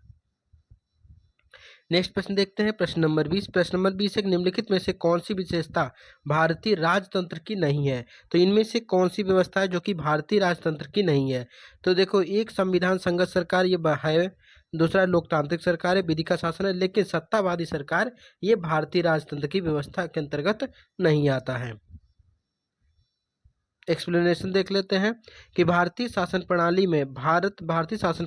नेक्स्ट प्रश्न देखते हैं। प्रश्न नंबर 20। प्रश्न नंबर 20 एक निम्नलिखित में से कौन सी विशेषता भारतीय राजतंत्र की नहीं है। तो इनमें से कौन सी व्यवस्था है जो कि भारतीय राजतंत्र की नहीं है। तो देखो, एक संविधान संगत सरकार ये है, दूसरा लोकतांत्रिक सरकार है, विधि का शासन है, लेकिन सत्तावादी सरकार ये भारतीय राजतंत्र की व्यवस्था के अंतर्गत नहीं आता है। एक्सप्लेनेशन देख लेते हैं कि भारतीय शासन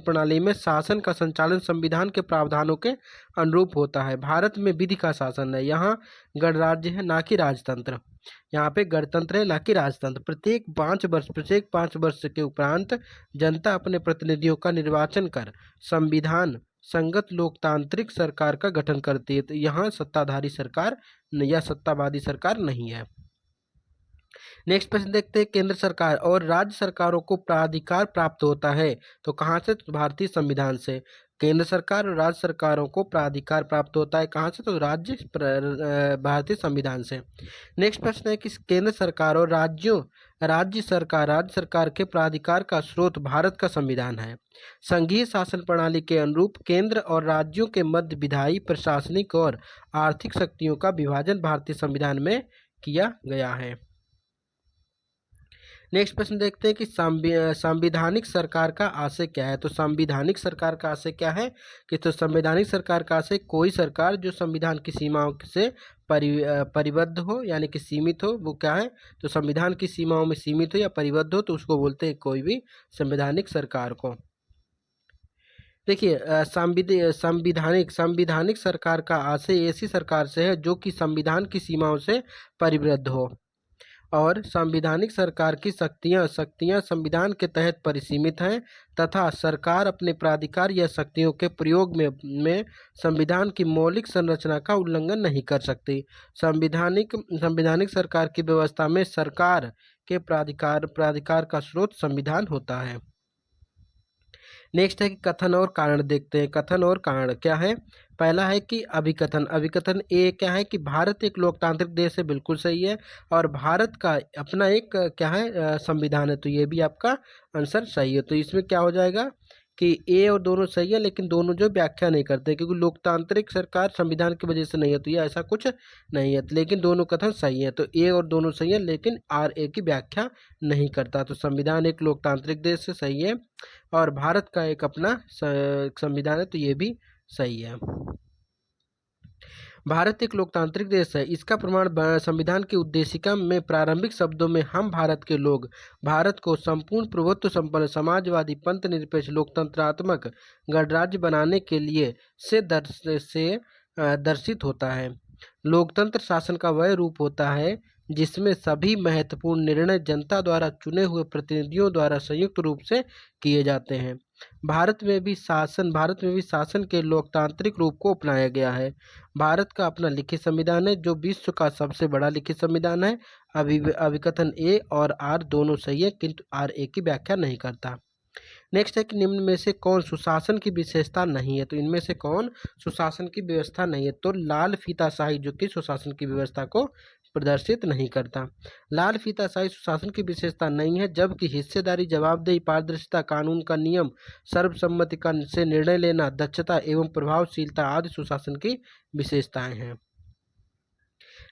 प्रणाली में शासन का संचालन संविधान के प्रावधानों के अनुरूप होता है। भारत में विधि का शासन है, यहाँ गणराज्य है ना कि राजतंत्र। यहाँ पे गणतंत्र है ना कि राजतंत्र। प्रत्येक 5 वर्ष के उपरांत जनता अपने प्रतिनिधियों का निर्वाचन कर संविधान संगत लोकतांत्रिक सरकार का गठन करती है। तो यहाँ सत्ताधारी सरकार या सत्तावादी सरकार नहीं है। नेक्स्ट प्रश्न देखते हैं। केंद्र सरकार और राज्य सरकारों को प्राधिकार प्राप्त होता है, तो कहाँ से? भारतीय संविधान से। केंद्र सरकार और राज्य सरकारों को प्राधिकार प्राप्त होता है कहाँ से? तो भारतीय संविधान से। नेक्स्ट प्रश्न है कि केंद्र सरकार और राज्य सरकार के प्राधिकार का स्रोत भारत का संविधान है। संघीय शासन प्रणाली के अनुरूप केंद्र और राज्यों के मध्य विधायी, प्रशासनिक और आर्थिक शक्तियों का विभाजन भारतीय संविधान में किया गया है। नेक्स्ट प्रश्न देखते हैं कि संवैधानिक सरकार का आशय क्या है? तो संवैधानिक सरकार का आशय क्या है कि तो संवैधानिक सरकार का आशय कोई सरकार जो संविधान की सीमाओं से परिबद्ध हो यानी कि सीमित हो, वो क्या है? तो संविधान की सीमाओं में सीमित हो या परिबद्ध हो तो उसको बोलते हैं कोई भी संवैधानिक सरकार को। देखिए संविधानिक सरकार का आशय ऐसी सरकार से है जो कि संविधान की सीमाओं से परिबद्ध हो और संवैधानिक सरकार की शक्तियां संविधान के तहत परिसीमित हैं तथा सरकार अपने प्राधिकार या शक्तियों के प्रयोग में संविधान की मौलिक संरचना का उल्लंघन नहीं कर सकती। संवैधानिक सरकार की व्यवस्था में सरकार के प्राधिकार का स्रोत संविधान होता है। नेक्स्ट है कि कथन और कारण देखते हैं। कथन और कारण क्या है? पहला है कि अभिकथन ए क्या है कि भारत एक लोकतांत्रिक देश है, बिल्कुल सही है, और भारत का अपना एक क्या है संविधान है, तो ये भी आपका आंसर सही है। तो इसमें क्या हो जाएगा कि ए और दोनों सही है लेकिन दोनों जो व्याख्या नहीं करते क्योंकि लोकतांत्रिक सरकार संविधान की वजह से नहीं है, तो ये ऐसा कुछ नहीं है, लेकिन दोनों कथन सही है। तो ए और दोनों सही है लेकिन आर ए की व्याख्या नहीं करता। तो संविधान एक लोकतांत्रिक देश से सही है और भारत का एक अपना संविधान है, तो ये भी सही है। भारत एक लोकतांत्रिक देश है, इसका प्रमाण संविधान की उद्देशिका में प्रारंभिक शब्दों में हम भारत के लोग भारत को संपूर्ण प्रभुत्व संपन्न समाजवादी पंथ निरपेक्ष लोकतंत्रात्मक गणराज्य बनाने के लिए से दर्शित होता है। लोकतंत्र शासन का वह रूप होता है जिसमें सभी महत्वपूर्ण निर्णय जनता द्वारा चुने हुए प्रतिनिधियों द्वारा संयुक्त रूप से किए जाते हैं। भारत में भी शासन के लोकतांत्रिक रूप को अपनाया गया है। भारत का अपना लिखित संविधान है जो विश्व का सबसे बड़ा लिखित संविधान है। अभिकथन ए और आर दोनों सही है किंतु आर ए की व्याख्या नहीं करता। नेक्स्ट है कि निम्न में से कौन सुशासन की विशेषता नहीं है? तो इनमें से कौन सुशासन की व्यवस्था नहीं है? तो लाल फीताशाही जो कि सुशासन की व्यवस्था को प्रदर्शित नहीं करता। लाल फीताशाही सुशासन की विशेषता नहीं है, जबकि हिस्सेदारी, जवाबदेही, पारदर्शिता, कानून का नियम, सर्वसम्मति से निर्णय लेना, दक्षता एवं प्रभावशीलता आदि सुशासन की विशेषताएं हैं।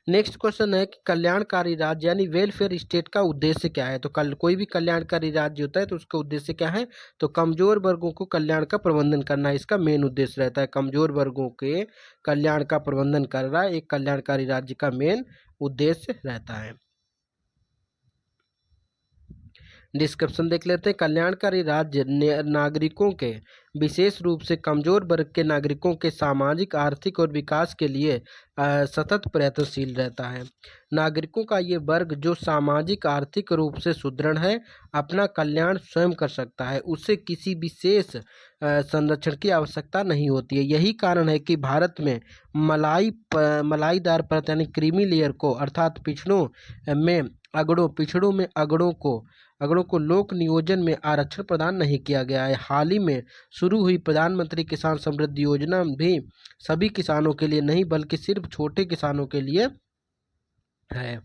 नेक्स्ट क्वेश्चन है कि कल्याणकारी राज्य यानी वेलफेयर स्टेट का उद्देश्य क्या है? तो कोई भी कल्याणकारी राज्य होता है तो उसका उद्देश्य क्या है? तो कमजोर वर्गों को कल्याण का प्रबंधन करना इसका मेन उद्देश्य रहता है। कमजोर वर्गों के कल्याण का प्रबंधन कर रहा है एक कल्याणकारी राज्य का मेन उद्देश्य रहता है। डिस्क्रिप्शन देख लेते हैं। कल्याणकारी राज्य नागरिकों के विशेष रूप से कमजोर वर्ग के नागरिकों के सामाजिक, आर्थिक और विकास के लिए सतत प्रयत्नशील रहता है। नागरिकों का ये वर्ग जो सामाजिक आर्थिक रूप से सुदृढ़ है अपना कल्याण स्वयं कर सकता है, उससे किसी विशेष संरक्षण की आवश्यकता नहीं होती है। यही कारण है कि भारत में मलाईदार परत यानी क्रीमी लेयर को अर्थात पिछड़ों में अगड़ों को लोक नियोजन में आरक्षण प्रदान नहीं किया गया है। हाल ही में शुरू हुई प्रधानमंत्री किसान समृद्धि योजना भी सभी किसानों के लिए नहीं बल्कि सिर्फ छोटे किसानों के लिए है।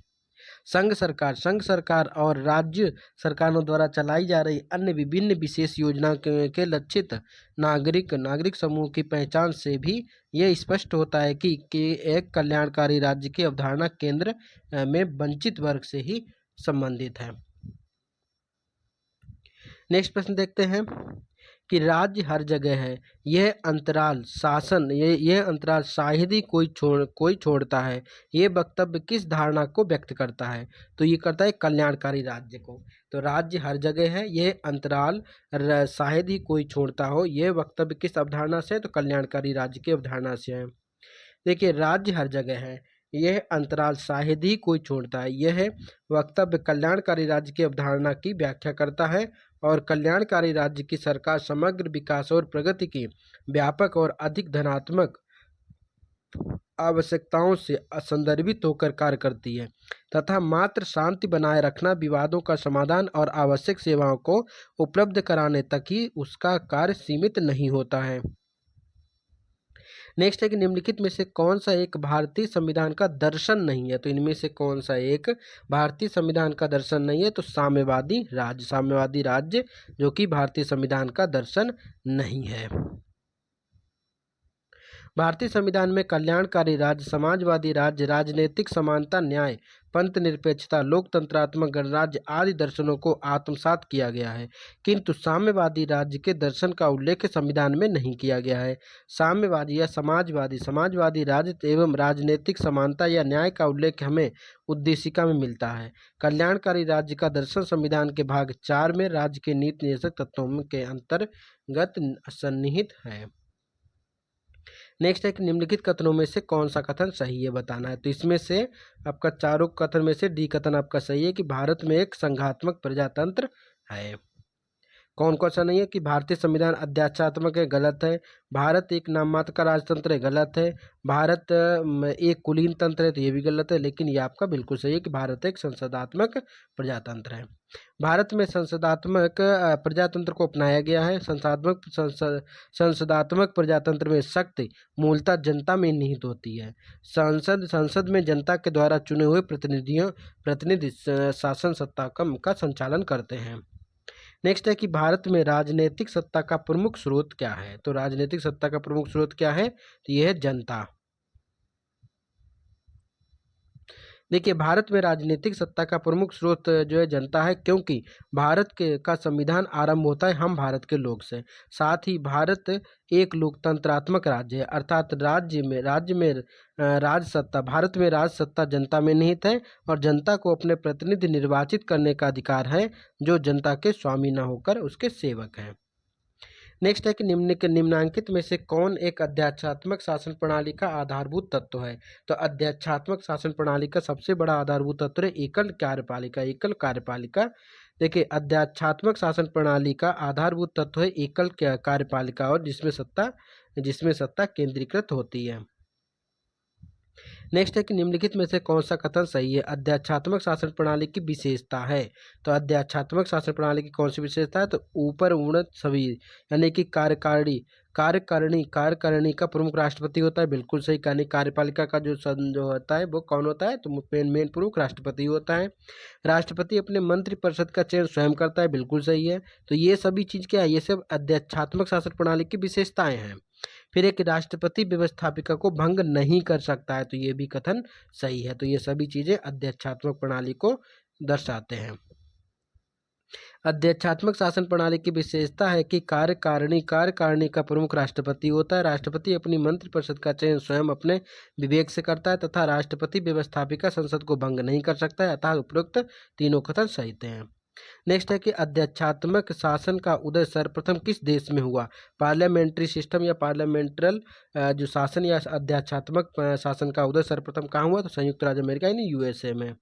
संघ सरकार और राज्य सरकारों द्वारा चलाई जा रही अन्य विभिन्न विशेष योजना के लक्षित नागरिक समूह की पहचान से भी यह स्पष्ट होता है कि एक कल्याणकारी राज्य की अवधारणा केंद्र में वंचित वर्ग से ही संबंधित है। नेक्स्ट प्रश्न देखते हैं कि राज्य हर जगह है, यह अंतराल शायद ही कोई छोड़ता है, ये वक्तव्य किस धारणा को व्यक्त करता है? तो ये करता है कल्याणकारी राज्य को। तो राज्य हर जगह है, यह अंतराल शायद ही कोई छोड़ता हो, यह वक्तव्य किस अवधारणा से? तो कल्याणकारी राज्य की अवधारणा से है। देखिए राज्य हर जगह है, यह अंतराल शायद ही कोई छोड़ता है, यह वक्तव्य कल्याणकारी राज्य की अवधारणा की व्याख्या करता है और कल्याणकारी राज्य की सरकार समग्र विकास और प्रगति की व्यापक और अधिक धनात्मक आवश्यकताओं से संदर्भित होकर कार्य करती है तथा मात्र शांति बनाए रखना, विवादों का समाधान और आवश्यक सेवाओं को उपलब्ध कराने तक ही उसका कार्य सीमित नहीं होता है। नेक्स्ट है कि निम्नलिखित में से कौन सा एक भारतीय संविधान का दर्शन नहीं है? तो इनमें से कौन सा एक भारतीय संविधान का दर्शन नहीं है? तो साम्यवादी राज्य जो कि भारतीय संविधान का दर्शन नहीं है। भारतीय संविधान में कल्याणकारी राज्य, समाजवादी राज्य, राजनीतिक समानता, न्याय, पंथ निरपेक्षता, लोकतंत्रात्मक गणराज्य आदि दर्शनों को आत्मसात किया गया है, किंतु साम्यवादी राज्य के दर्शन का उल्लेख संविधान में नहीं किया गया है। साम्यवादी या समाजवादी राज्य एवं राजनीतिक समानता या न्याय का उल्लेख हमें उद्देशिका में मिलता है। कल्याणकारी राज्य का दर्शन संविधान के भाग 4 में राज्य के नीति निर्देशक तत्वों के अंतर्गत सन्निहित है। नेक्स्ट है कि निम्नलिखित कथनों में से कौन सा कथन सही है बताना है। तो इसमें से आपका चारों कथन में से डी कथन आपका सही है कि भारत में एक संघात्मक प्रजातंत्र है। कौन कौन सा नहीं है कि भारतीय संविधान अध्याचात्मक है, गलत है। भारत एक नाम मात्र का राजतंत्र है, गलत है। भारत एक कुलीन तंत्र है, तो ये भी गलत है। लेकिन ये आपका बिल्कुल सही है कि भारत एक संसदात्मक प्रजातंत्र है। भारत में संसदात्मक प्रजातंत्र को अपनाया गया है। संसदात्मक प्रजातंत्र में शक्ति मूलतः जनता में निहित होती है। संसद में जनता के द्वारा चुने हुए प्रतिनिधि शासन सत्ता का संचालन करते हैं। नेक्स्ट है कि भारत में राजनीतिक सत्ता का प्रमुख स्रोत क्या है? तो राजनीतिक सत्ता का प्रमुख स्रोत क्या है? तो यह है जनता। देखिए, भारत में राजनीतिक सत्ता का प्रमुख स्रोत जो है जनता है, क्योंकि भारत का संविधान आरंभ होता है हम भारत के लोग से। साथ ही भारत एक लोकतंत्रात्मक राज्य है, अर्थात भारत में राज सत्ता जनता में निहित है और जनता को अपने प्रतिनिधि निर्वाचित करने का अधिकार है, जो जनता के स्वामी न होकर उसके सेवक हैं। नेक्स्ट है कि निम्नांकित में से कौन एक अध्यात्मात्मक शासन प्रणाली का आधारभूत तत्व है? तो अध्यात्मात्मक शासन प्रणाली का सबसे बड़ा आधारभूत तत्व है एकल कार्यपालिका। देखिए, अध्यात्मात्मक शासन प्रणाली का आधारभूत तत्व है एकल कार्यपालिका और जिसमें सत्ता केंद्रीकृत होती है। नेक्स्ट है कि निम्नलिखित में से कौन सा कथन सही है? अध्यात्मात्मक शासन प्रणाली की विशेषता है। तो अध्यात्मात्मक शासन प्रणाली की कौन सी विशेषता है? तो ऊपर उन्नत सभी यानी कि कार्यकारिणी का प्रमुख राष्ट्रपति होता है, बिल्कुल सही। यानी कार्यपालिका का जो होता है वो कौन होता है? तो मेन प्रमुख राष्ट्रपति होता है। राष्ट्रपति अपने मंत्रिपरिषद का चयन स्वयं करता है, बिल्कुल सही है। तो ये सभी चीज क्या है? ये सब अध्यात्मात्मक शासन प्रणाली की विशेषताएं हैं। फिर एक राष्ट्रपति व्यवस्थापिका को भंग नहीं कर सकता है, तो ये भी कथन सही है। तो ये सभी चीजें अध्यक्षात्मक प्रणाली को दर्शाते हैं। अध्यक्षात्मक शासन प्रणाली की विशेषता है कि कार्यकारिणी का प्रमुख राष्ट्रपति होता है। राष्ट्रपति अपनी मंत्रिपरिषद का चयन स्वयं अपने विवेक से करता है तथा राष्ट्रपति व्यवस्थापिका संसद को भंग नहीं कर सकता है। अतः उपरोक्त तीनों कथन सही हैं। नेक्स्ट है कि अध्यक्षात्मक शासन का उदय सर्वप्रथम किस देश में हुआ? पार्लियामेंट्री सिस्टम या पार्लियामेंट्रल जो शासन या अध्यक्षात्मक शासन का उदय सर्वप्रथम कहाँ हुआ? तो संयुक्त राज्य अमेरिका यानी यूएसए में।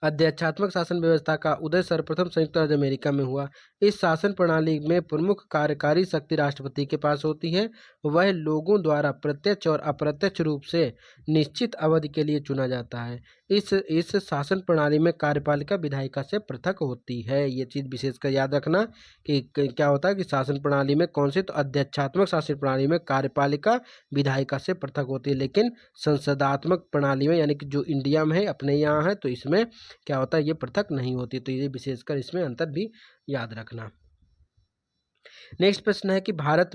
अध्यक्षात्मक शासन व्यवस्था का उदय सर्वप्रथम संयुक्त राज्य अमेरिका में हुआ। इस शासन प्रणाली में प्रमुख कार्यकारी शक्ति राष्ट्रपति के पास होती है। वह लोगों द्वारा प्रत्यक्ष और अप्रत्यक्ष रूप से निश्चित अवधि के लिए चुना जाता है। इस शासन प्रणाली में कार्यपालिका विधायिका से पृथक होती है। ये चीज विशेषकर याद रखना कि क्या होता है कि शासन प्रणाली में कौन से? तो अध्यक्षात्मक शासन प्रणाली में कार्यपालिका विधायिका से पृथक होती है, लेकिन संसदात्मक प्रणाली में यानी कि जो इंडिया में है अपने यहाँ है तो इसमें क्या होता है? ये पृथक नहीं होती। तो ये विशेषकर इसमें अंतर भी याद रखना। नेक्स्ट प्रश्न है कि भारत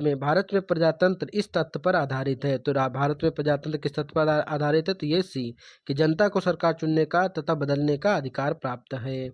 में प्रजातंत्र इस तथ्य पर आधारित है। तो भारत में प्रजातंत्र किस तथ्य पर आधारित है? तो ये सी कि जनता को सरकार चुनने का तथा बदलने का अधिकार प्राप्त है।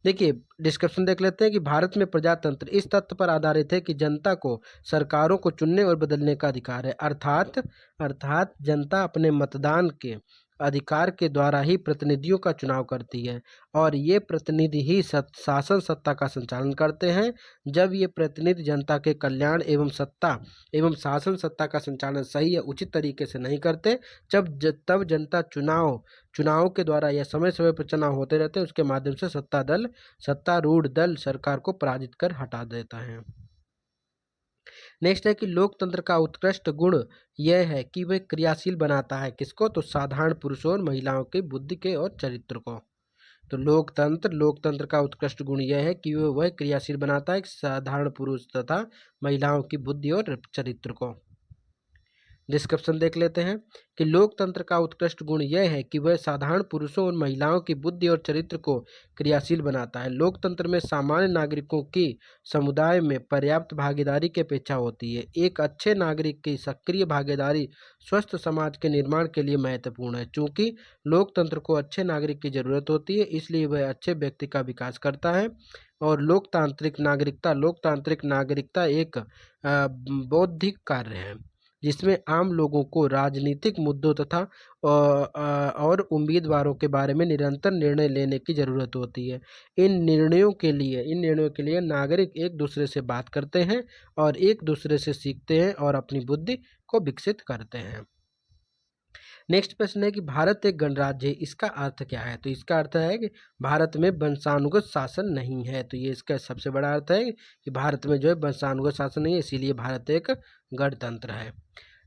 देखिए, डिस्क्रिप्शन देख लेते हैं कि भारत में प्रजातंत्र इस तथ्य पर आधारित है कि जनता को सरकारों को चुनने और बदलने का अधिकार है। अर्थात जनता अपने मतदान के अधिकार के द्वारा ही प्रतिनिधियों का चुनाव करती है और ये प्रतिनिधि ही शासन सत्ता का संचालन करते हैं। जब ये प्रतिनिधि जनता के कल्याण एवं शासन सत्ता का संचालन सही या उचित तरीके से नहीं करते, तब जनता चुनाव के द्वारा या समय समय पर चुनाव होते रहते हैं, उसके माध्यम से सत्तारूढ़ दल सरकार को पराजित कर हटा देता है। नेक्स्ट है कि लोकतंत्र का उत्कृष्ट गुण यह है कि वह क्रियाशील बनाता है किसको? तो साधारण पुरुषों और महिलाओं की बुद्धि के और चरित्र को। तो लोकतंत्र का उत्कृष्ट गुण यह है कि वह क्रियाशील बनाता है साधारण पुरुष तथा महिलाओं की बुद्धि और चरित्र को। डिस्क्रिप्शन देख लेते हैं कि लोकतंत्र का उत्कृष्ट गुण यह है कि वह साधारण पुरुषों और महिलाओं की बुद्धि और चरित्र को क्रियाशील बनाता है। लोकतंत्र में सामान्य नागरिकों की समुदाय में पर्याप्त भागीदारी की अपेक्षा होती है। एक अच्छे नागरिक की सक्रिय भागीदारी स्वस्थ समाज के निर्माण के लिए महत्वपूर्ण है। चूंकि लोकतंत्र को अच्छे नागरिक की जरूरत होती है, इसलिए वह अच्छे व्यक्ति का विकास करता है। और लोकतांत्रिक नागरिकता एक बौद्धिक कार्य है जिसमें आम लोगों को राजनीतिक मुद्दों तथा और उम्मीदवारों के बारे में निरंतर निर्णय लेने की जरूरत होती है। इन निर्णयों के लिए नागरिक एक दूसरे से बात करते हैं और एक दूसरे से सीखते हैं और अपनी बुद्धि को विकसित करते हैं। नेक्स्ट प्रश्न है कि भारत एक गणराज्य है, इसका अर्थ क्या है? तो इसका अर्थ है कि भारत में वंशानुगत शासन नहीं है। तो ये इसका सबसे बड़ा अर्थ है कि भारत में जो है वंशानुगत शासन नहीं है, इसीलिए भारत एक गणतंत्र है।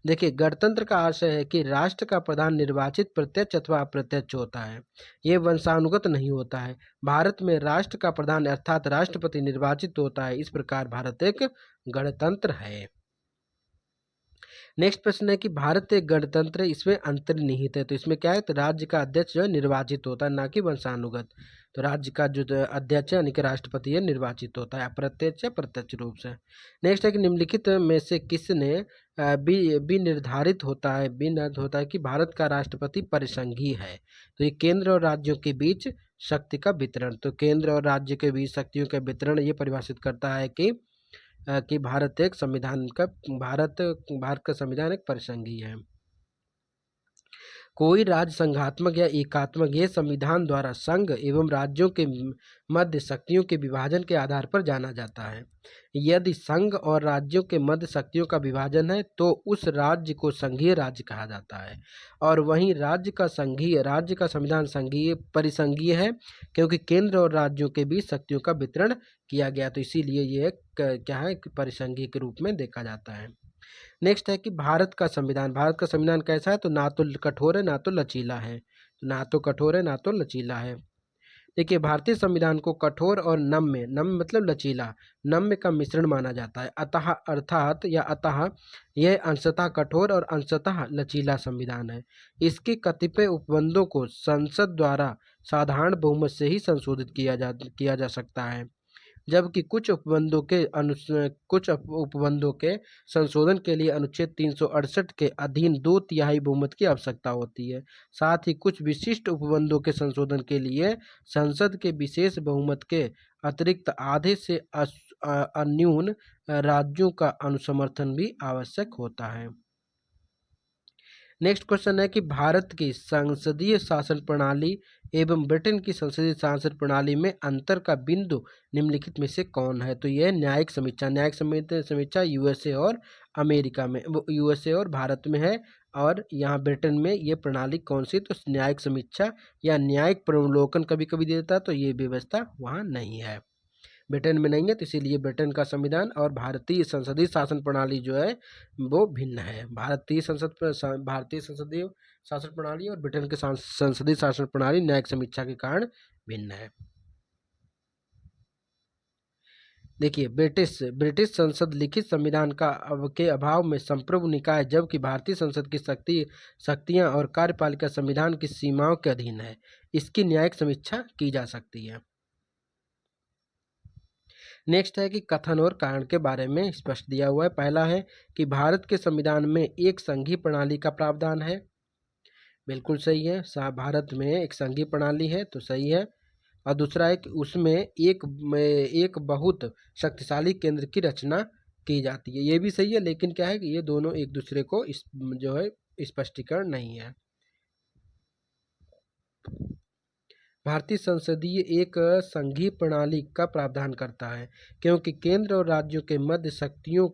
देखिए, गणतंत्र का आशय है कि राष्ट्र का प्रधान निर्वाचित प्रत्यक्ष अथवा अप्रत्यक्ष होता है, ये वंशानुगत नहीं होता है। भारत में राष्ट्र का प्रधान अर्थात राष्ट्रपति निर्वाचित होता है। इस प्रकार भारत एक गणतंत्र है। नेक्स्ट प्रश्न है कि भारत एक गणतंत्र है, इसमें अंतर्निहित है। तो इसमें क्या है? तो राज्य का अध्यक्ष जो है निर्वाचित होता है, ना कि वंशानुगत। तो राज्य का जो अध्यक्ष है यानी कि राष्ट्रपति है निर्वाचित होता है अप्रत्यक्ष या प्रत्यक्ष रूप से। नेक्स्ट है कि निम्नलिखित में से किसने विनिर्धारित होता है कि भारत का राष्ट्रपति परिसंघीय है? तो ये केंद्र और राज्यों के बीच शक्ति का वितरण। तो केंद्र और राज्य के बीच शक्तियों का वितरण ये परिभाषित करता है कि भारत का संविधान एक परिसंघीय है। कोई राज्य संघात्मक या एकात्मक ये संविधान द्वारा संघ एवं राज्यों के मध्य शक्तियों के विभाजन के आधार पर जाना जाता है। यदि संघ और राज्यों के मध्य शक्तियों का विभाजन है तो उस राज्य को संघीय राज्य कहा जाता है। और वहीं राज्य का संविधान परिसंघीय है, क्योंकि केंद्र और राज्यों के बीच शक्तियों का वितरण किया गया। तो इसीलिए ये क्या है, परिसंघीय के रूप में देखा जाता है। नेक्स्ट है कि भारत का संविधान कैसा है? तो ना तो कठोर है ना तो लचीला है। ना तो कठोर है ना तो लचीला है। देखिए, भारतीय संविधान को कठोर और नम्य मतलब लचीला, नम्य का मिश्रण माना जाता है। अतः यह अंशतः कठोर और अंशतः लचीला संविधान है। इसके कतिपय उपबंधों को संसद द्वारा साधारण बहुमत से ही संशोधित किया जा सकता है, जबकि कुछ उपबंधों के संशोधन के लिए अनुच्छेद 368 के अधीन 2/3 बहुमत की आवश्यकता होती है। साथ ही कुछ विशिष्ट उपबंधों के संशोधन के लिए संसद के विशेष बहुमत के अतिरिक्त आधे से अन्यून राज्यों का अनुसमर्थन भी आवश्यक होता है। नेक्स्ट क्वेश्चन है कि भारत की संसदीय शासन प्रणाली एवं ब्रिटेन की संसदीय शासन प्रणाली में अंतर का बिंदु निम्नलिखित में से कौन है? तो यह न्यायिक समीक्षा यूएसए और अमेरिका में, यूएसए और भारत में है। और यहाँ ब्रिटेन में ये प्रणाली कौन सी? तो न्यायिक समीक्षा या न्यायिक प्रवलोकन कभी कभी देता है, तो ये व्यवस्था वहाँ नहीं है, ब्रिटेन में नहीं है। तो इसीलिए ब्रिटेन का संविधान और भारतीय संसदीय शासन प्रणाली जो है वो भिन्न है। भारतीय संसदीय शासन प्रणाली और ब्रिटेन की संसदीय शासन प्रणाली न्यायिक समीक्षा के कारण भिन्न है। देखिए, ब्रिटिश संसद लिखित संविधान के अभाव में संप्रभु निकाय, जबकि भारतीय संसद की शक्तियां और कार्यपालिका संविधान की सीमाओं के अधीन है। इसकी न्यायिक समीक्षा की जा सकती है। नेक्स्ट है कि कथन और कारण के बारे में स्पष्ट दिया हुआ है। पहला है कि भारत के संविधान में एक संघीय प्रणाली का प्रावधान है, बिल्कुल सही है। भारत में एक संघीय प्रणाली है, तो सही है। और दूसरा है कि उसमें एक बहुत शक्तिशाली केंद्र की रचना की जाती है, ये भी सही है। लेकिन क्या है कि ये दोनों एक दूसरे को जो है स्पष्टीकरण नहीं है। भारतीय संसदीय एक संघीय प्रणाली का प्रावधान करता है, क्योंकि केंद्र और राज्यों के मध्य शक्तियों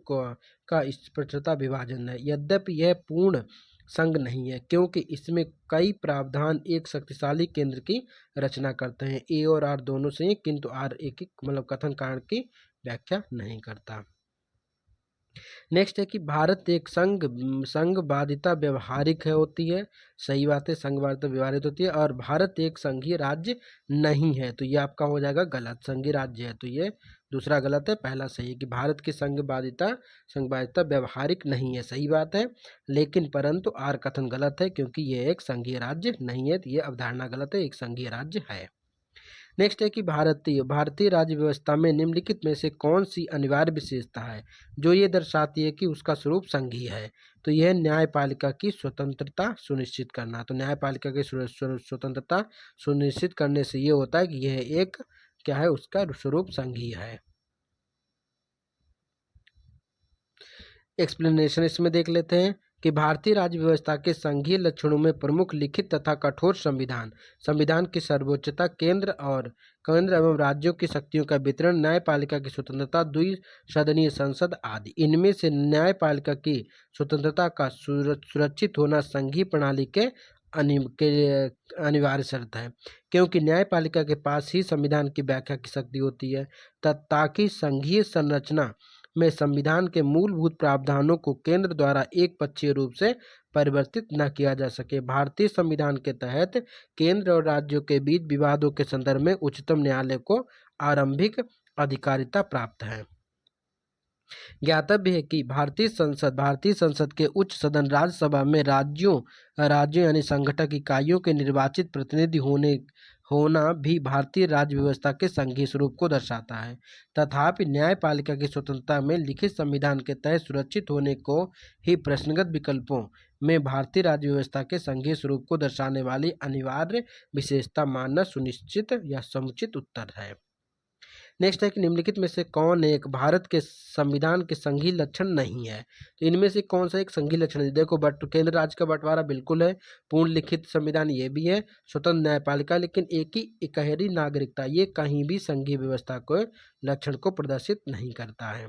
का स्पष्टता विभाजन है। यद्यपि यह पूर्ण संघ नहीं है, क्योंकि इसमें कई प्रावधान एक शक्तिशाली केंद्र की रचना करते हैं। ए और आर दोनों से, किंतु आर एक मतलब कथन कारण की व्याख्या नहीं करता। नेक्स्ट है कि भारत एक संघवादिता व्यवहारिक है होती है। सही बात है, संघवादिता व्यवहारिक होती है। और भारत एक संघीय राज्य नहीं है, तो ये आपका हो जाएगा गलत। संघीय राज्य है तो ये दूसरा गलत है, पहला सही है कि भारत की संघवादिता व्यवहारिक नहीं है, सही बात है। लेकिन परंतु आर कथन गलत है क्योंकि ये एक संघीय राज्य नहीं है, तो ये अवधारणा गलत है, एक संघीय राज्य है। नेक्स्ट है कि भारतीय राज्य व्यवस्था में निम्नलिखित में से कौन सी अनिवार्य विशेषता है जो ये दर्शाती है कि उसका स्वरूप संघीय है। तो यह न्यायपालिका की स्वतंत्रता सुनिश्चित करना। तो न्यायपालिका की स्वतंत्रता सुनिश्चित करने से ये होता है कि यह एक क्या है, उसका स्वरूप संघीय है। एक्सप्लेनेशन इसमें देख लेते हैं कि भारतीय राज्य व्यवस्था के संघीय लक्षणों में प्रमुख लिखित तथा कठोर संविधान की सर्वोच्चता, केंद्र एवं राज्यों की शक्तियों का वितरण, न्यायपालिका की स्वतंत्रता, द्विसदनीय संसद आदि। इनमें से न्यायपालिका की स्वतंत्रता का सुरक्षित होना संघीय प्रणाली के अनिवार्य शर्त है, क्योंकि न्यायपालिका के पास ही संविधान की व्याख्या की शक्ति होती है, ताकि संघीय संरचना में संविधान के मूलभूत प्रावधानों को केंद्र द्वारा एक पक्षीय रूप से परिवर्तित न किया जा सके। भारतीय संविधान के तहत केंद्र और राज्यों के बीच विवादों के संदर्भ में उच्चतम न्यायालय को आरंभिक अधिकारिता प्राप्त है। ज्ञातव्य है कि भारतीय संसद के उच्च सदन राज्यसभा में राज्यों यानी संघटक इकाइयों के निर्वाचित प्रतिनिधि होना भी भारतीय राज्य व्यवस्था के संघीय स्वरूप को दर्शाता है। तथापि न्यायपालिका की स्वतंत्रता में लिखित संविधान के तहत सुरक्षित होने को ही प्रश्नगत विकल्पों में भारतीय राज्य व्यवस्था के संघीय स्वरूप को दर्शाने वाली अनिवार्य विशेषता मानना सुनिश्चित या समुचित उत्तर है। नेक्स्ट है कि निम्नलिखित में से कौन एक भारत के संविधान के संघीय लक्षण नहीं है। तो इनमें से कौन सा एक संघीय लक्षण है? देखो, केंद्र राज्य का बंटवारा बिल्कुल है, पूर्ण लिखित संविधान ये भी है, स्वतंत्र न्यायपालिका, लेकिन एक ही इकहरी नागरिकता ये कहीं भी संघीय व्यवस्था को लक्षण को प्रदर्शित नहीं करता है।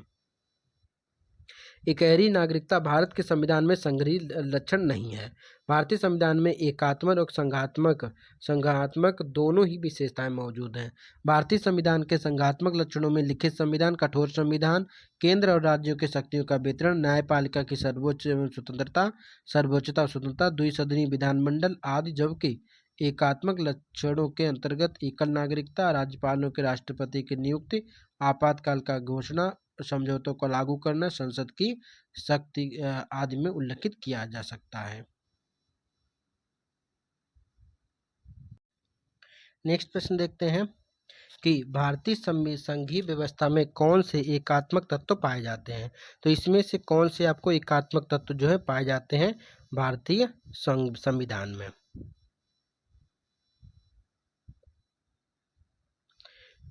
इकहरी नागरिकता भारत के संविधान में संघीय लक्षण नहीं है। भारतीय संविधान में एकात्मक और संघात्मक दोनों ही विशेषताएं मौजूद हैं। भारतीय संविधान के संघात्मक लक्षणों में लिखित संविधान, कठोर संविधान, केंद्र और राज्यों की शक्तियों का वितरण, न्यायपालिका की सर्वोच्चता स्वतंत्रता, द्विसदनीय विधानमंडल आदि, जबकि एकात्मक लक्षणों के अंतर्गत एकल नागरिकता, राज्यपालों के राष्ट्रपति की नियुक्ति, आपातकाल का घोषणा, समझौतों को लागू करना, संसद की शक्ति आदि में उल्लेखित किया जा सकता है। नेक्स्ट प्रश्न देखते हैं कि भारतीय संघीय व्यवस्था में कौन से एकात्मक तत्व पाए जाते हैं। तो इसमें से कौन से आपको एकात्मक तत्व जो है पाए जाते हैं भारतीय संविधान में।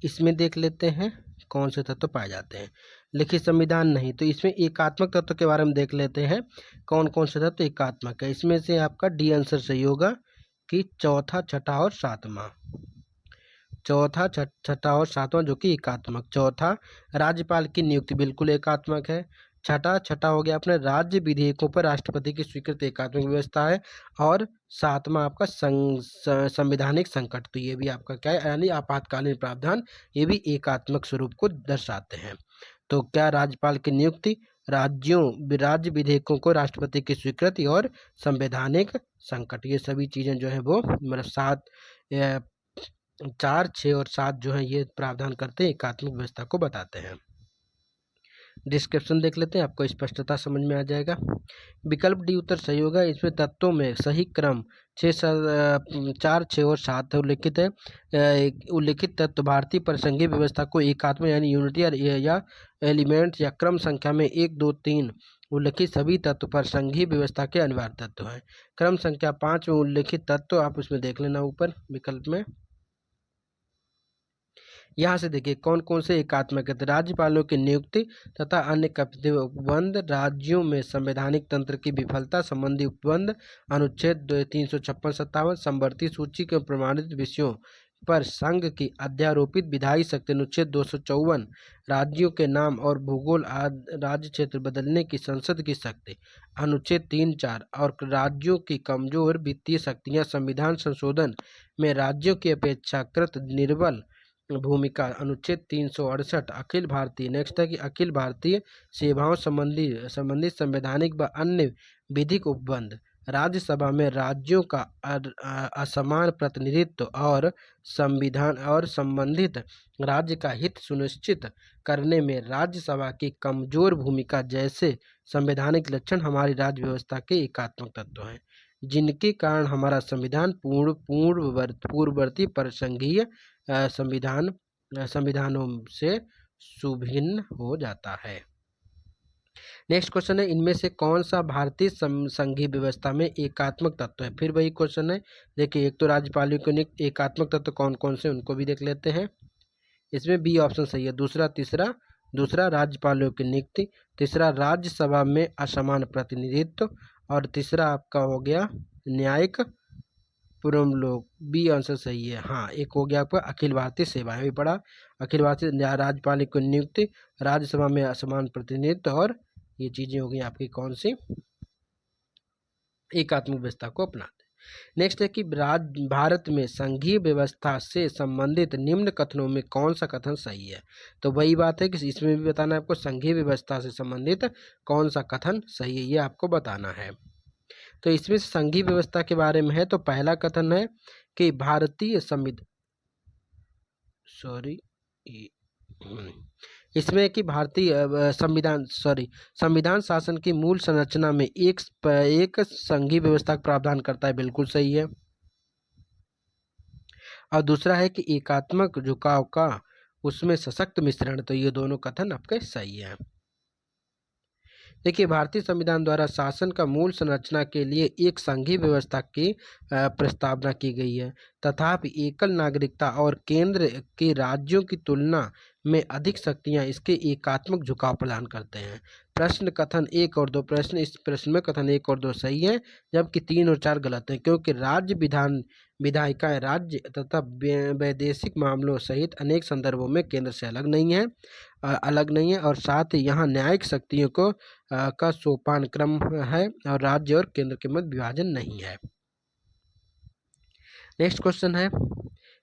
इसमें देख लेते हैं कौन से तत्व पाए जाते हैं। लिखित संविधान नहीं, तो इसमें एकात्मक तत्व के बारे में देख लेते हैं कौन कौन से तत्व एकात्मक है। इसमें से आपका डी आंसर सही होगा कि चौथा, छठा और सातवां। चौथा, छठा और सातवां जो कि एकात्मक। चौथा, राज्यपाल की नियुक्ति बिल्कुल एकात्मक है। छठा हो गया अपने राज्य विधेयकों पर राष्ट्रपति की स्वीकृत एकात्मक व्यवस्था है। और सातवां आपका संवैधानिक संकट, तो ये भी आपका क्या है, यानी आपातकालीन प्रावधान, ये भी एकात्मक स्वरूप को दर्शाते हैं। तो क्या राज्यपाल की नियुक्ति, राज्य विधेयकों को राष्ट्रपति की स्वीकृति और संवैधानिक संकट, ये सभी चीजें जो है वो मतलब 4, 6 और 7 जो है ये प्रावधान करते हैं, एकात्मक व्यवस्था को बताते हैं। डिस्क्रिप्शन देख लेते हैं, आपको स्पष्टता समझ में आ जाएगा। विकल्प डी उत्तर सही होगा। इसमें तत्वों में सही क्रम 4, 6 और 7 उल्लिखित है। उल्लिखित तत्व भारतीय परिसंघीय व्यवस्था को एकात्मक यानी यूनिटी या एलिमेंट या क्रम संख्या में 1, 2, 3 उल्लिखित सभी तत्व पर संघीय व्यवस्था के अनिवार्य तत्व हैं। क्रम संख्या 5 में उल्लिखित तत्व आप उसमें देख लेना ऊपर विकल्प में। यहाँ से देखिए कौन कौन से एकात्मक है। राज्यपालों की नियुक्ति तथा अन्य कर्तव्य उपबंध, राज्यों में संवैधानिक तंत्र की विफलता संबंधी उपबंध, अनुच्छेद 356-57 समवर्ती सूची के प्रमाणित विषयों पर संघ की अध्यारोपित विधायी शक्ति, अनुच्छेद 254 राज्यों के नाम और भूगोल राज्य क्षेत्र बदलने की संसद की शक्ति, अनुच्छेद 3-4 और राज्यों की कमजोर वित्तीय शक्तियां संविधान संशोधन में राज्यों की अपेक्षाकृत निर्बल भूमिका अनुच्छेद 368 अखिल भारतीय। नेक्स्ट है कि अखिल भारतीय सेवाओं संबंधी संवैधानिक व अन्य विधिक उपबंध राज्यसभा में राज्यों का असमान प्रतिनिधित्व और संविधान और संबंधित राज्य का हित सुनिश्चित करने में राज्यसभा की कमजोर भूमिका जैसे संवैधानिक लक्षण हमारी राज्य व्यवस्था के एकात्मक तत्व हैं, जिनके कारण हमारा संविधान पूर्ववर्ती परिसंघीय संविधानों से सुभिन्न हो जाता है। नेक्स्ट क्वेश्चन है, इनमें से कौन सा भारतीय संघीय व्यवस्था में एकात्मक तत्व है। फिर वही क्वेश्चन है, देखिए एक तो राज्यपालों के एकात्मक तत्व कौन कौन से, उनको भी देख लेते हैं। इसमें बी ऑप्शन सही है। दूसरा राज्यपालों की नियुक्ति, तीसरा राज्यसभा में असमान प्रतिनिधित्व, और तीसरा आपका हो गया न्यायिक पुरमलोक। बी आंसर सही है। हाँ, एक हो गया आपका अखिल भारतीय सेवाएं भी पढ़ा, अखिल भारतीय राज्यपाल की नियुक्ति, राज्यसभा में असमान प्रतिनिधित्व, और ये चीजें हो गई आपकी कौन सी, एकात्मक व्यवस्था को अपनाते। नेक्स्ट है कि भारत में संघीय व्यवस्था से संबंधित निम्न कथनों में कौन सा कथन सही है। तो वही बात है कि इसमें भी बताना है आपको संघीय व्यवस्था से संबंधित कौन सा कथन सही है, ये आपको बताना है। तो इसमें संघीय व्यवस्था के बारे में है, तो पहला कथन है कि भारतीय इसमें कि भारतीय संविधान शासन की मूल संरचना में एक संघीय व्यवस्था का प्रावधान करता है, बिल्कुल सही है। और दूसरा है कि एकात्मक झुकाव का उसमें सशक्त मिश्रण, तो ये दोनों कथन आपके सही है। देखिए भारतीय संविधान द्वारा शासन का मूल संरचना के लिए एक संघीय व्यवस्था की प्रस्तावना की गई है, तथापि एकल नागरिकता और केंद्र के राज्यों की तुलना में अधिक शक्तियां इसके एकात्मक झुकाव प्रदान करते हैं। प्रश्न कथन 1 और 2 इस प्रश्न में कथन 1 और 2 सही है, जबकि 3 और 4 गलत है, क्योंकि राज्य विधायिकाएं राज्य तथा वैदेशिक मामलों सहित अनेक संदर्भों में केंद्र से अलग नहीं है, और साथ ही यहाँ न्यायिक शक्तियों को का सोपान क्रम है, और राज्य और केंद्र के मध्य विभाजन नहीं है। नेक्स्ट क्वेश्चन है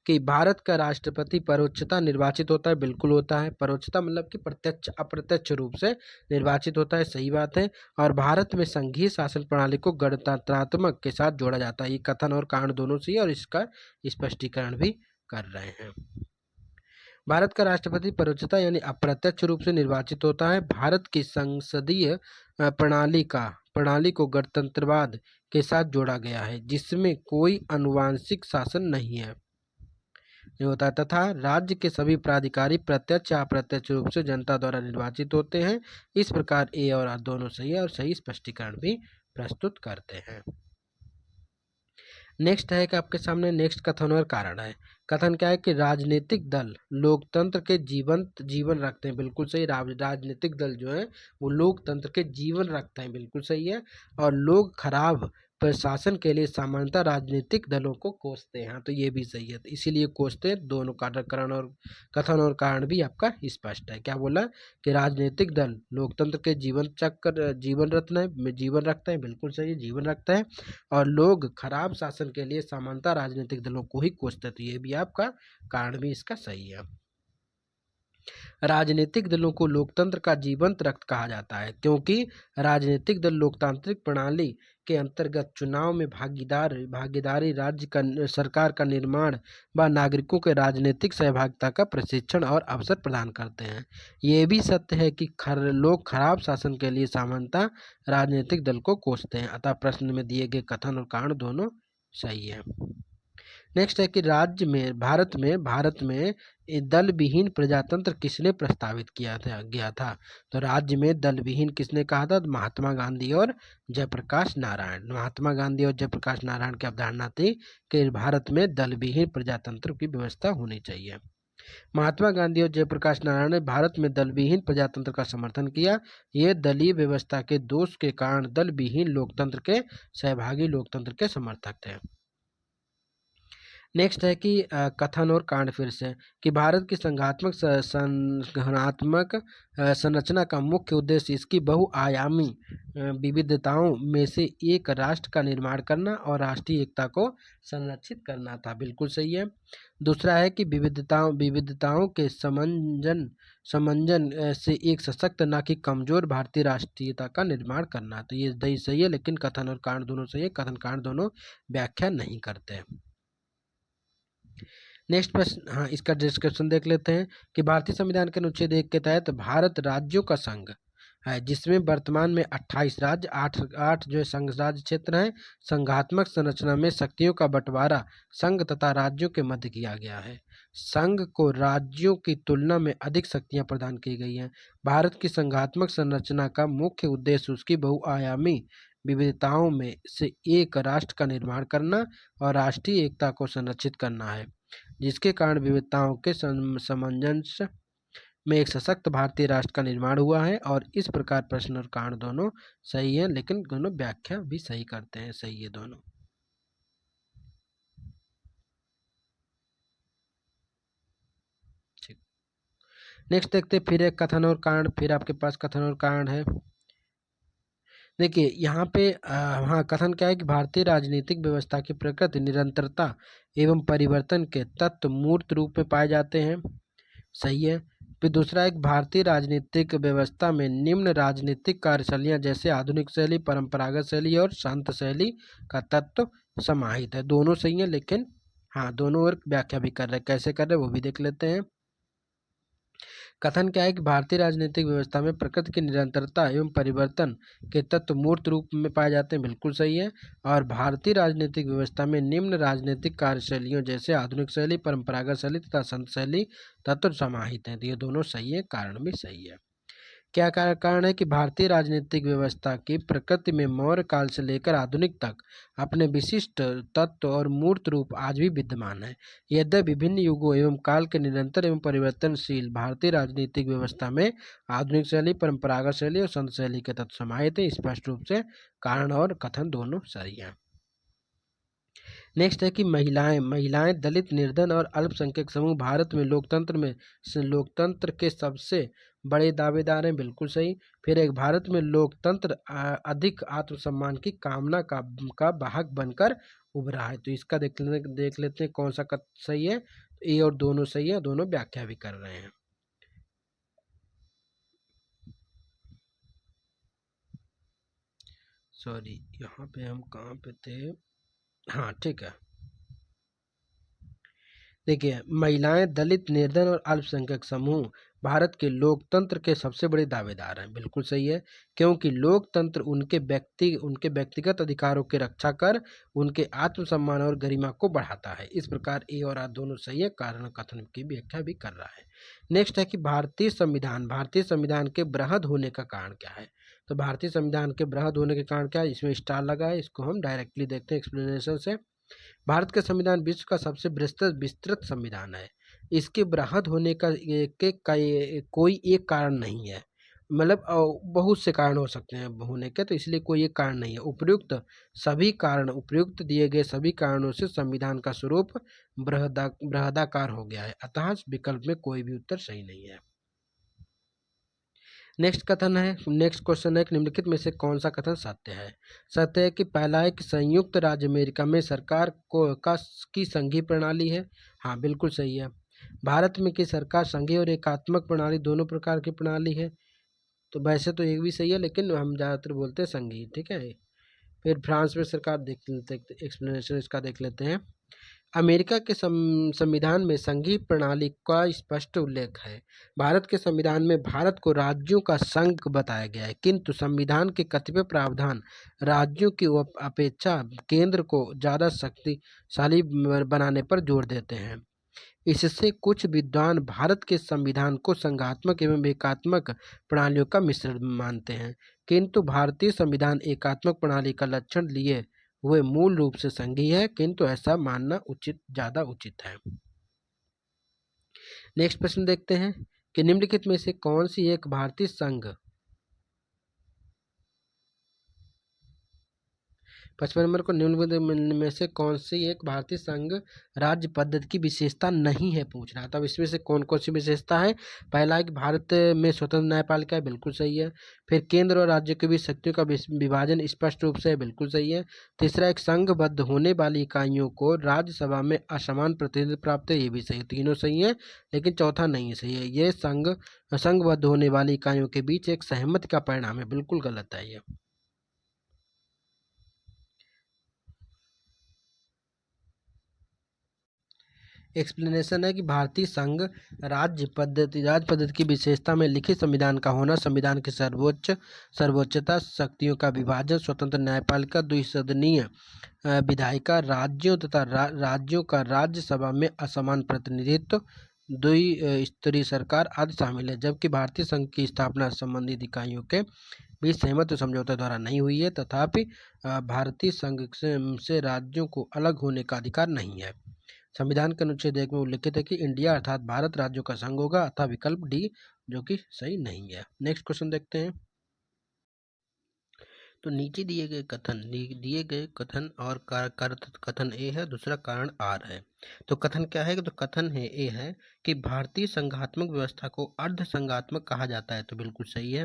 कि भारत का राष्ट्रपति परोक्षता निर्वाचित होता है, बिल्कुल होता है। परोक्षता मतलब कि प्रत्यक्ष अप्रत्यक्ष रूप से निर्वाचित होता है, सही बात है। और भारत में संघीय शासन प्रणाली को गणतंत्रात्मक के साथ जोड़ा जाता है, ये कथन और कारण दोनों सही है, और इसका स्पष्टीकरण भी कर रहे हैं। भारत का राष्ट्रपति परोक्षता यानी अप्रत्यक्ष रूप से निर्वाचित होता है। भारत की संसदीय प्रणाली को गणतंत्रवाद के साथ जोड़ा गया है, जिसमें कोई आनुवंशिक शासन नहीं होता है, तथा राज्य के सभी प्राधिकारी प्रत्यक्ष या अप्रत्यक्ष रूप से जनता द्वारा निर्वाचित होते हैं। इस प्रकार ए और आर दोनों सही है, और सही स्पष्टीकरण भी प्रस्तुत करते हैं। नेक्स्ट है कि आपके सामने नेक्स्ट कथन और कारण है। कथन क्या है कि राजनीतिक दल लोकतंत्र के जीवन रखते हैं, बिल्कुल सही। राजनीतिक दल जो है वो लोकतंत्र के जीवन रखते हैं, बिल्कुल सही है। और लोग खराब प्रशासन के लिए सामान्यतः राजनीतिक दलों को कोसते हैं, तो ये भी सही है, तो इसीलिए कोसते हैं। दोनों कारण और कथन और कारण भी आपका स्पष्ट है। क्या बोला कि राजनीतिक दल लोकतंत्र के जीवन रखते हैं, बिल्कुल सही, जीवन रखता है। और लोग खराब शासन के लिए सामान्यतः राजनीतिक दलों को ही कोसते हैं, तो ये भी आपका कारण भी इसका सही है। राजनीतिक दलों को लोकतंत्र का जीवंत रक्त कहा जाता है, क्योंकि राजनीतिक दल लोकतांत्रिक प्रणाली के अंतर्गत चुनाव में भागीदारी राज्य सरकार का निर्माण व नागरिकों के राजनीतिक सहभागिता का प्रशिक्षण और अवसर प्रदान करते हैं। ये भी सत्य है कि लोग खराब शासन के लिए सामान्यतः राजनीतिक दल को कोसते हैं, अतः प्रश्न में दिए गए कथन और कारण दोनों सही है। नेक्स्ट है कि भारत में दल विहीन प्रजातंत्र किसने प्रस्तावित गया था। तो राज्य में दल विहीन किसने कहा था, महात्मा गांधी और जयप्रकाश नारायण। महात्मा गांधी और जयप्रकाश नारायण की अवधारणा थी कि भारत में दल विहीन प्रजातंत्र की व्यवस्था होनी चाहिए। महात्मा गांधी और जयप्रकाश नारायण ने भारत में दल विहीन प्रजातंत्र का समर्थन किया। ये दलीय व्यवस्था के दोष के कारण दल विहीन लोकतंत्र के सहभागी लोकतंत्र के समर्थक थे। नेक्स्ट है कि कथन और कांड फिर से कि भारत की संघात्मक संगठनात्मक संरचना का मुख्य उद्देश्य इसकी बहुआयामी विविधताओं में से एक राष्ट्र का निर्माण करना और राष्ट्रीय एकता को संरक्षित करना था। बिल्कुल सही है। दूसरा है कि विविधताओं के समंजन से एक सशक्त न कि कमजोर भारतीय राष्ट्रीयता का निर्माण करना। तो ये दही सही है, लेकिन कथन और कांड दोनों सही है। कथन कांड दोनों व्याख्या नहीं करते। नेक्स्ट प्रश्न, हाँ, इसका डिस्क्रिप्शन देख लेते हैं कि भारतीय संविधान के अनुच्छेद 1 के तहत भारत राज्यों का संघ है, जिसमें वर्तमान में 28 राज्य, आठ जो है संघ राज्य क्षेत्र हैं। संघात्मक संरचना में शक्तियों का बंटवारा संघ तथा राज्यों के मध्य किया गया है। संघ को राज्यों की तुलना में अधिक शक्तियां प्रदान की गई हैं। भारत की संघात्मक संरचना का मुख्य उद्देश्य उसकी बहुआयामी विविधताओं में से एक राष्ट्र का निर्माण करना और राष्ट्रीय एकता को संरक्षित करना है, जिसके कारण विविधताओं के सामंजस्य में एक सशक्त भारतीय राष्ट्र का निर्माण हुआ है। और इस प्रकार प्रश्न और कारण दोनों सही है, लेकिन दोनों व्याख्या भी सही करते हैं। सही है दोनों। ठीक, नेक्स्ट देखते हैं फिर एक कथन और कारण। फिर आपके पास कथन और कारण है। देखिए यहाँ पे हाँ, कथन क्या है कि भारतीय राजनीतिक व्यवस्था की प्रकृति निरंतरता एवं परिवर्तन के तत्व मूर्त रूप में पाए जाते हैं। सही है। फिर दूसरा, एक भारतीय राजनीतिक व्यवस्था में निम्न राजनीतिक कार्यशैलियाँ जैसे आधुनिक शैली, परंपरागत शैली और शांत शैली का तत्व समाहित है। दोनों सही है, लेकिन हाँ, दोनों और व्याख्या भी कर रहे हैं। कैसे कर रहे हैं वो भी देख लेते हैं। कथन क्या है कि भारतीय राजनीतिक व्यवस्था में प्रकृति की निरंतरता एवं परिवर्तन के तत्व मूर्त रूप में पाए जाते हैं। बिल्कुल सही है। और भारतीय राजनीतिक व्यवस्था में निम्न राजनीतिक कार्यशैलियों जैसे आधुनिक शैली, परंपरागत शैली तथा संत शैली तत्व समाहित हैं। तो ये दोनों सही है, कारण भी सही है। क्या कारण है कि भारतीय राजनीतिक व्यवस्था की प्रकृति में मौर्य काल से लेकर आधुनिक तक अपने विशिष्ट तत्व और मूर्त रूप आज भी विद्यमान है। यद्यपि विभिन्न युगों एवं काल के निरंतर एवं परिवर्तनशील भारतीय राजनीतिक व्यवस्था में आधुनिक शैली, परंपरागत शैली और संत शैली के तत्व समाहित है। स्पष्ट रूप से कारण और कथन दोनों सही है। नेक्स्ट है कि महिलाएं दलित, निर्धन और अल्पसंख्यक समूह भारत में लोकतंत्र के सबसे बड़े दावेदार हैं। बिल्कुल सही। फिर एक, भारत में लोकतंत्र अधिक आत्मसम्मान की कामना का वाहक बनकर उभरा है। तो इसका देख लेते हैं कौन सा सही है। ए और दोनों सही है, दोनों व्याख्या भी कर रहे हैं। सॉरी, यहाँ पे हम कहाँ पे थे? हाँ, ठीक है। देखिए, महिलाएं, दलित, निर्धन और अल्पसंख्यक समूह भारत के लोकतंत्र के सबसे बड़े दावेदार हैं। बिल्कुल सही है, क्योंकि लोकतंत्र उनके व्यक्तिगत अधिकारों की रक्षा कर उनके आत्मसम्मान और गरिमा को बढ़ाता है। इस प्रकार ए और आ दोनों सही है, कारण कथन की व्याख्या भी कर रहा है। नेक्स्ट है कि भारतीय संविधान के बृहद होने का कारण क्या है। तो भारतीय संविधान के बृहद होने के कारण क्या है, इसमें स्टार लगा है, इसको हम डायरेक्टली देखते हैं एक्सप्लेनेशन से। भारत का संविधान विश्व का सबसे विस्तृत संविधान है। इसके बृहद होने कोई एक कारण नहीं है। मतलब बहुत से कारण हो सकते हैं होने के, तो इसलिए कोई एक कारण नहीं है। उपयुक्त दिए गए सभी कारणों से संविधान का स्वरूप बृहदाकार हो गया है। अतः विकल्प में कोई भी उत्तर सही नहीं है। नेक्स्ट क्वेश्चन है कि निम्नलिखित में से कौन सा कथन सत्य है। सत्य है कि पहला है कि संयुक्त राज्य अमेरिका में सरकार की संघीय प्रणाली है। हाँ, बिल्कुल सही है। भारत में की सरकार संघीय और एकात्मक प्रणाली दोनों प्रकार की प्रणाली है। तो वैसे तो एक भी सही है, लेकिन हम ज़्यादातर बोलते हैं संघीय। ठीक है। फिर फ्रांस में सरकार देख लेते, एक्सप्लेनेशन इसका देख लेते हैं। अमेरिका के संविधान में संघीय प्रणाली का स्पष्ट उल्लेख है। भारत के संविधान में भारत को राज्यों का संघ बताया गया है, किंतु संविधान के कतिपय प्रावधान राज्यों की अपेक्षा केंद्र को ज़्यादा शक्तिशाली बनाने पर जोर देते हैं। इससे कुछ विद्वान भारत के संविधान को संघात्मक एवं एकात्मक प्रणालियों का मिश्रण मानते हैं, किंतु भारतीय संविधान एकात्मक प्रणाली का लक्षण लिए हुए मूल रूप से संघीय है, किंतु ऐसा मानना ज़्यादा उचित है। नेक्स्ट प्रश्न देखते हैं कि निम्नलिखित में से कौन सी एक भारतीय संघ 55 नंबर को निम्नलिखित में से कौन सी एक भारतीय संघ राज्य पद्धति की विशेषता नहीं है पूछ रहा है। तब इसमें से कौन कौन सी विशेषता है? पहला है कि भारत में स्वतंत्र न्यायपालिका है, बिल्कुल सही है। फिर केंद्र और राज्य के बीच शक्तियों का विभाजन स्पष्ट रूप से है, बिल्कुल सही है। तीसरा, एक संघबद्ध होने वाली इकाइयों को राज्यसभा में असमान प्रतिनिधित्व प्राप्त है, ये भी सही है। तीनों सही है, लेकिन चौथा नहीं सही है। ये संघबद्ध होने वाली इकाइयों के बीच एक सहमति का परिणाम है, बिल्कुल गलत है ये। एक्सप्लेनेशन है कि भारतीय संघ राज्य पद्धति की विशेषता में लिखित संविधान का होना, संविधान की सर्वोच्चता, शक्तियों का विभाजन, स्वतंत्र न्यायपालिका, द्विसदनीय विधायिका, राज्यों तथा राज्यों का राज्यसभा में असमान प्रतिनिधित्व, द्विस्तरीय सरकार आदि शामिल है। जबकि भारतीय संघ की स्थापना संबंधित इकाइयों के बीच सहमति समझौते द्वारा नहीं हुई है, तथापि भारतीय संघ से राज्यों को अलग होने का अधिकार नहीं है। संविधान के अनुच्छेद 1 में उल्लिखित है कि इंडिया अर्थात भारत राज्यों का संघ होगा, अतः विकल्प डी जो कि सही नहीं है। नेक्स्ट क्वेश्चन देखते हैं। तो नीचे दिए गए कथन और कथन ए है, दूसरा कारण आर है। तो कथन क्या है? तो कथन है ए है कि भारतीय संघात्मक व्यवस्था को अर्ध संघात्मक कहा जाता है, तो बिल्कुल सही है।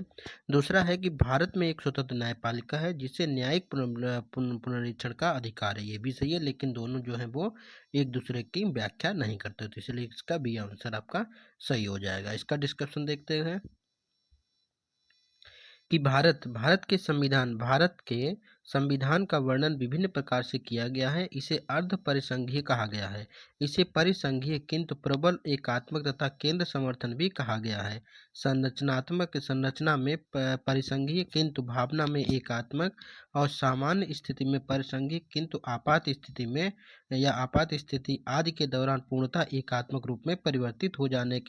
दूसरा है कि भारत में एक स्वतंत्र न्यायपालिका है जिसे न्यायिक पुनरीक्षण का अधिकार है, ये भी सही है, लेकिन दोनों जो है वो एक दूसरे की व्याख्या नहीं करते, तो इसलिए इसका बी आंसर आपका सही हो जाएगा। इसका डिस्कशन देखते हैं कि भारत के संविधान का वर्णन विभिन्न प्रकार से किया गया है। इसे अर्ध परिसंघीय कहा गया है, इसे परिसंघीय किंतु प्रबल एकात्मक तथा केंद्र समर्थन भी कहा गया है। संरचना में परिसंघीय किंतु भावना में एकात्मक और सामान्य स्थिति में परिसंघीय किंतु आपात स्थिति में या आपात स्थिति आदि के दौरान पूर्णतः एकात्मक रूप में परिवर्तित हो जाने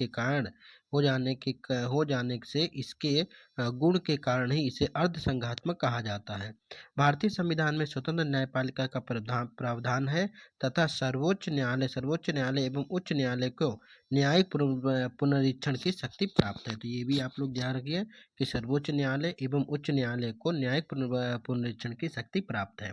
से इसके गुण के कारण ही इसे अर्ध संघात्मक कहा जाता है। भारतीय संविधान में स्वतंत्र न्यायपालिका का प्रावधान है तथा सर्वोच्च न्यायालय एवं उच्च न्यायालय को न्यायिक पुनरीक्षण की शक्ति प्राप्त है। तो ये भी आप लोग ध्यान रखिए कि सर्वोच्च न्यायालय एवं उच्च न्यायालय को न्यायिक पुनरीक्षण की शक्ति प्राप्त है।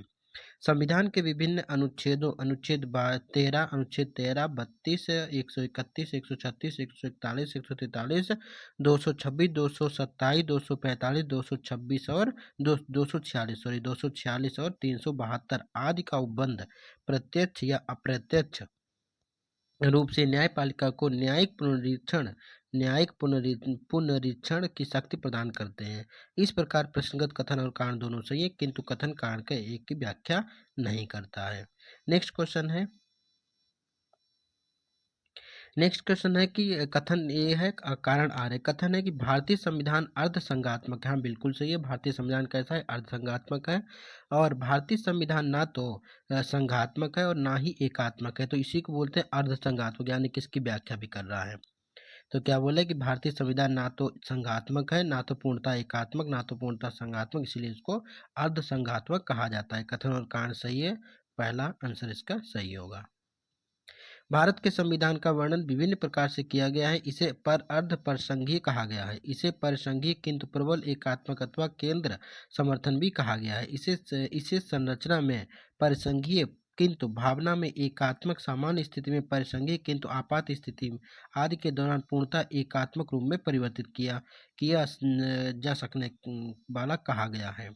संविधान के विभिन्न अनुच्छेदों अनुच्छेद 13, 32, 131, 136, 141, 143, 226, 227, 245, 226 और 246 और 372 आदि का उपबंध प्रत्यक्ष या अप्रत्यक्ष रूप से न्यायपालिका को न्यायिक पुनरीक्षण की शक्ति प्रदान करते हैं। इस प्रकार प्रश्नगत कथन और कारण दोनों सही है, किंतु कथन कारण के एक की व्याख्या नहीं करता है। नेक्स्ट क्वेश्चन है कि कथन ये है कारण आ रहे कथन है कि भारतीय संविधान अर्ध संघात्मक है। हाँ, बिल्कुल सही है, भारतीय संविधान कैसा है? अर्ध संघात्मक है। और भारतीय संविधान ना तो संघात्मक है और ना ही एकात्मक है, तो इसी को बोलते हैं अर्ध संघात्मक, यानी कि इसकी व्याख्या भी कर रहा है। तो क्या बोले कि भारतीय संविधान ना तो संघात्मक है, ना तो पूर्णतः एकात्मक, ना तो पूर्णतः संघात्मक, इसलिए इसको अर्ध संघात्मक कहा जाता है। कथन और कारण सही है, पहला आंसर इसका सही होगा। भारत के संविधान का वर्णन विभिन्न प्रकार से किया गया है। इसे अर्ध परिसंघीय कहा गया है, इसे परिसंघीय किंतु प्रबल एकात्मक अथवा केंद्र समर्थन भी कहा गया है। इसे संरचना में परिसंघीय किंतु भावना में एकात्मक, सामान्य स्थिति में परिसंघीय किंतु आपात स्थिति आदि के दौरान पूर्णतः एकात्मक रूप में परिवर्तित किया जा सकने वाला कहा गया है।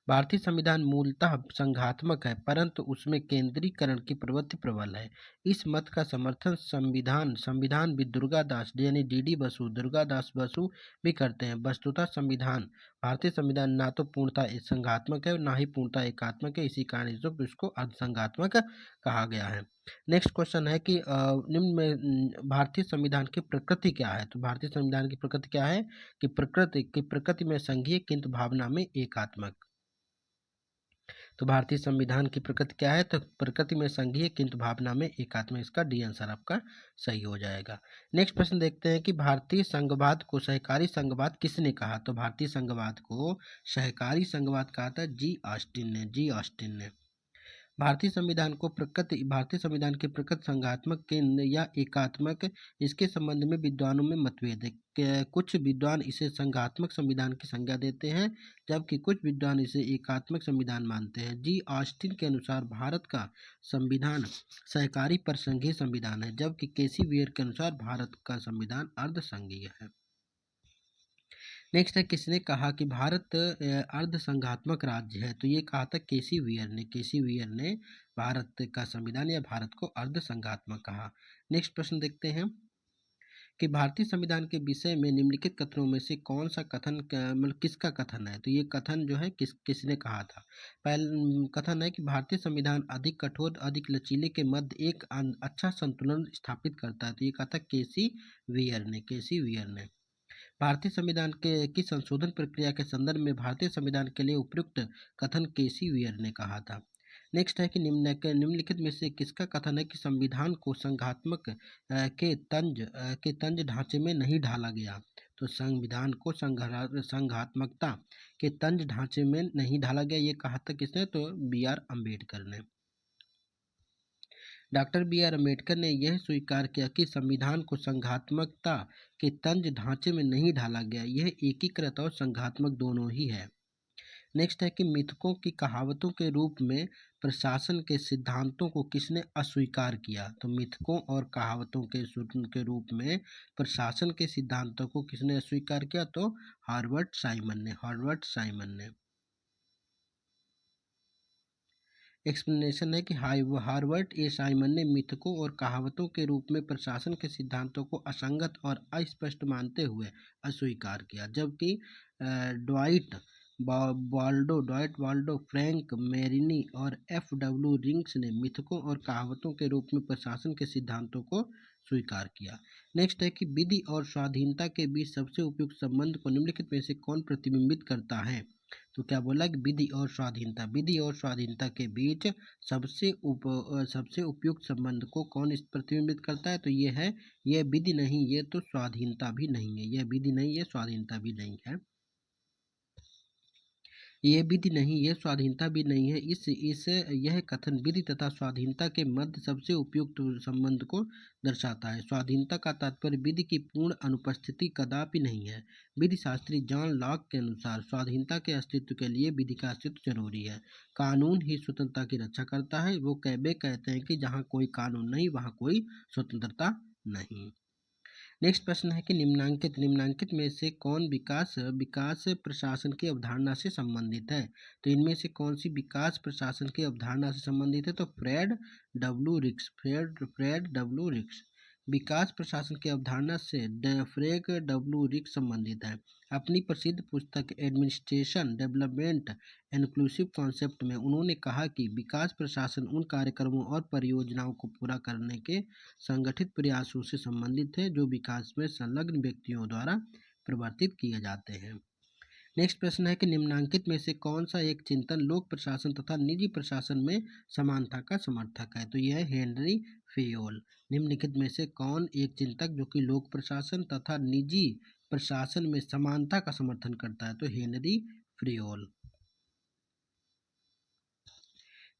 भारतीय संविधान मूलतः संघात्मक है, परंतु उसमें केंद्रीकरण की प्रवृत्ति प्रबल है। इस मत का समर्थन संविधानविद दुर्गादास बसु भी करते हैं। वस्तुतः भारतीय संविधान ना तो पूर्णतः संघात्मक है और ना ही पूर्णतः एकात्मक है, इसी कारण इसको अर्धसंघात्मक कहा गया है। नेक्स्ट क्वेश्चन है कि निम्न में भारतीय संविधान की प्रकृति क्या है? तो भारतीय संविधान की प्रकृति क्या है कि प्रकृति में संघीय किंतु भावना में एकात्मक। तो भारतीय संविधान की प्रकृति क्या है? तो प्रकृति में संघीय किंतु भावना में एकात्मक, इसका डी आंसर आपका सही हो जाएगा। नेक्स्ट प्रश्न देखते हैं कि भारतीय संघवाद को सहकारी संघवाद किसने कहा? तो भारतीय संघवाद को सहकारी संघवाद कहा था जी ऑस्टिन ने। भारतीय संविधान के प्रकृत संघात्मक केंद्र या एकात्मक, इसके संबंध में विद्वानों में मतभेद है। कुछ विद्वान इसे संघात्मक संविधान की संज्ञा देते हैं, जबकि कुछ विद्वान इसे एकात्मक संविधान मानते हैं। जी ऑस्टिन के अनुसार भारत का संविधान सहकारी पर संघीय संविधान है, जबकि केसी वेयर के अनुसार भारत का संविधान अर्ध संघीय है। नेक्स्ट है, किसने कहा कि भारत अर्ध संघात्मक राज्य है? तो ये कहा था केसी वेयर ने। केसी वेयर ने भारत का संविधान या भारत को अर्ध संघात्मक कहा। नेक्स्ट प्रश्न देखते हैं कि भारतीय संविधान के विषय में निम्नलिखित कथनों में से कौन सा कथन मतलब किसका कथन है? तो ये कथन जो है किसने कहा था? पहला कथन है कि भारतीय संविधान अधिक कठोर अधिक लचीले के मध्य एक अच्छा संतुलन स्थापित करता है। तो ये कहा था केसी वेयर ने। केसी वेयर ने भारतीय संविधान की संशोधन प्रक्रिया के संदर्भ में भारतीय संविधान के लिए उपयुक्त कथन केसी वेयर ने कहा था। नेक्स्ट है कि निम्नलिखित में से किसका कथन है कि संविधान को संघात्मक के तंज ढांचे में नहीं ढाला गया? तो संविधान को संघात्मकता के तंज ढांचे में नहीं ढाला गया, ये कहा था किसने? तो बी आर अम्बेडकर ने। डॉक्टर बी आर अम्बेडकर ने यह स्वीकार किया कि संविधान को संघात्मकता के तंज ढांचे में नहीं ढाला गया, यह एकीकृत और संघात्मक दोनों ही है। नेक्स्ट है कि मिथकों की कहावतों के रूप में प्रशासन के सिद्धांतों को किसने अस्वीकार किया? तो मिथकों और कहावतों के रूप में प्रशासन के सिद्धांतों को किसने अस्वीकार किया? तो हार्वर्ड साइमन ने। हार्वर्ड साइमन ने। एक्सप्लेनेशन है कि हार्वर्ड ए साइमन ने मिथकों और कहावतों के रूप में प्रशासन के सिद्धांतों को असंगत और अस्पष्ट मानते हुए अस्वीकार किया, जबकि ड्वाइट वाल्डो, फ्रैंक मेरिनी और एफ डब्ल्यू रिंग्स ने मिथकों और कहावतों के रूप में प्रशासन के सिद्धांतों को स्वीकार किया। नेक्स्ट है कि विधि और स्वाधीनता के बीच सबसे उपयुक्त संबंध को निम्नलिखित में से कौन प्रतिबिंबित करता है? तो क्या बोला कि विधि और स्वाधीनता के बीच सबसे उपयुक्त संबंध को कौन इस प्रतिबिंबित करता है? तो ये है, यह विधि नहीं, ये तो स्वाधीनता भी नहीं है। यह विधि नहीं, ये स्वाधीनता भी नहीं है। ये विधि नहीं, ये स्वाधीनता भी नहीं है। यह कथन विधि तथा स्वाधीनता के मध्य सबसे उपयुक्त संबंध को दर्शाता है। स्वाधीनता का तात्पर्य विधि की पूर्ण अनुपस्थिति कदापि नहीं है। विधि शास्त्री जॉन लॉक के अनुसार स्वाधीनता के अस्तित्व के लिए विधि का अस्तित्व जरूरी है। कानून ही स्वतंत्रता की रक्षा करता है। वो कहते हैं कि जहाँ कोई कानून नहीं वहाँ कोई स्वतंत्रता नहीं। नेक्स्ट प्रश्न है कि निम्नांकित में से कौन विकास प्रशासन की अवधारणा से संबंधित है? तो इनमें से कौन सी विकास प्रशासन की अवधारणा से संबंधित है? तो फ्रेड डब्ल्यू रिक्स विकास प्रशासन की अवधारणा से फ्रेड डब्ल्यू रिक्स संबंधित है। अपनी प्रसिद्ध पुस्तक एडमिनिस्ट्रेशन डेवलपमेंट इंक्लूसिव कॉन्सेप्ट में उन्होंने कहा कि विकास प्रशासन उन कार्यक्रमों और परियोजनाओं को पूरा करने के संगठित प्रयासों से संबंधित है जो विकास में संलग्न व्यक्तियों द्वारा प्रवर्तित किए जाते हैं। नेक्स्ट प्रश्न है कि निम्नांकित में से कौन सा एक चिंतन लोक प्रशासन तथा निजी प्रशासन में समानता का समर्थक है? तो यह है हेनरी फेयोल। निम्नलिखित में से कौन एक चिंतक जो कि लोक प्रशासन तथा निजी प्रशासन में समानता का समर्थन करता है? तो हेनरी फ्रियोल।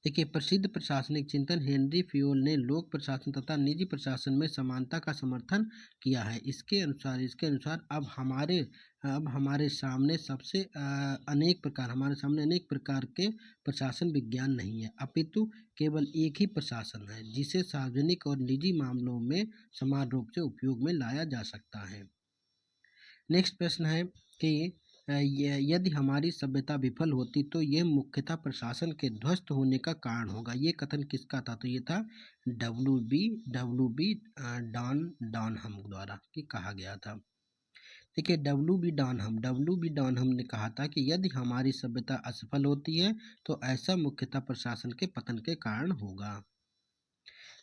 देखिए, प्रसिद्ध प्रशासनिक चिंतन हेनरी फ्योल ने लोक प्रशासन तथा निजी प्रशासन में समानता का समर्थन किया है। इसके अनुसार अब हमारे सामने अनेक प्रकार के प्रशासन विज्ञान नहीं है, अपितु केवल एक ही प्रशासन है जिसे सार्वजनिक और निजी मामलों में समान रूप से उपयोग में लाया जा सकता है। नेक्स्ट प्रश्न है कि यदि हमारी सभ्यता विफल होती तो यह मुख्यतः प्रशासन के ध्वस्त होने का कारण होगा। ये कथन किसका था? तो ये था डब्ल्यू बी डॉनहम द्वारा कि कहा गया था। देखिए, डब्ल्यू बी डॉनहम ने कहा था कि यदि हमारी सभ्यता असफल होती है तो ऐसा मुख्यतः प्रशासन के पतन के कारण होगा।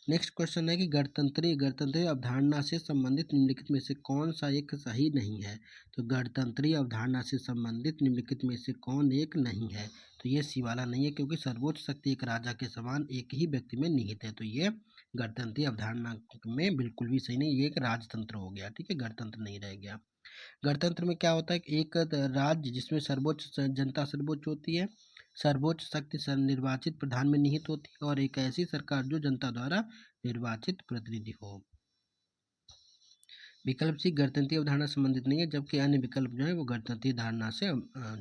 नेक्स्ट क्वेश्चन है कि गणतंत्रीय अवधारणा से संबंधित निम्नलिखित में से कौन सा एक सही नहीं है? तो गणतंत्रीय अवधारणा से संबंधित निम्नलिखित में से कौन एक नहीं है? तो ये सी वाला नहीं है, क्योंकि सर्वोच्च शक्ति एक राजा के समान एक ही व्यक्ति में निहित है। तो ये गणतंत्रीय अवधारणा में बिल्कुल भी सही नहीं, ये एक राजतंत्र हो गया। ठीक है, गणतंत्र नहीं रह गया। गणतंत्र में क्या होता है कि एक राज्य जिसमें जनता सर्वोच्च होती है, सर्वोच्च शक्ति निर्वाचित प्रधान में निहित होती है और एक ऐसी सरकार जो जनता द्वारा निर्वाचित प्रतिनिधि हो। विकल्प सी गणतंत्रीय अवधारणा संबंधित नहीं है, जबकि अन्य विकल्प जो है वो गणतंत्रीय धारणा से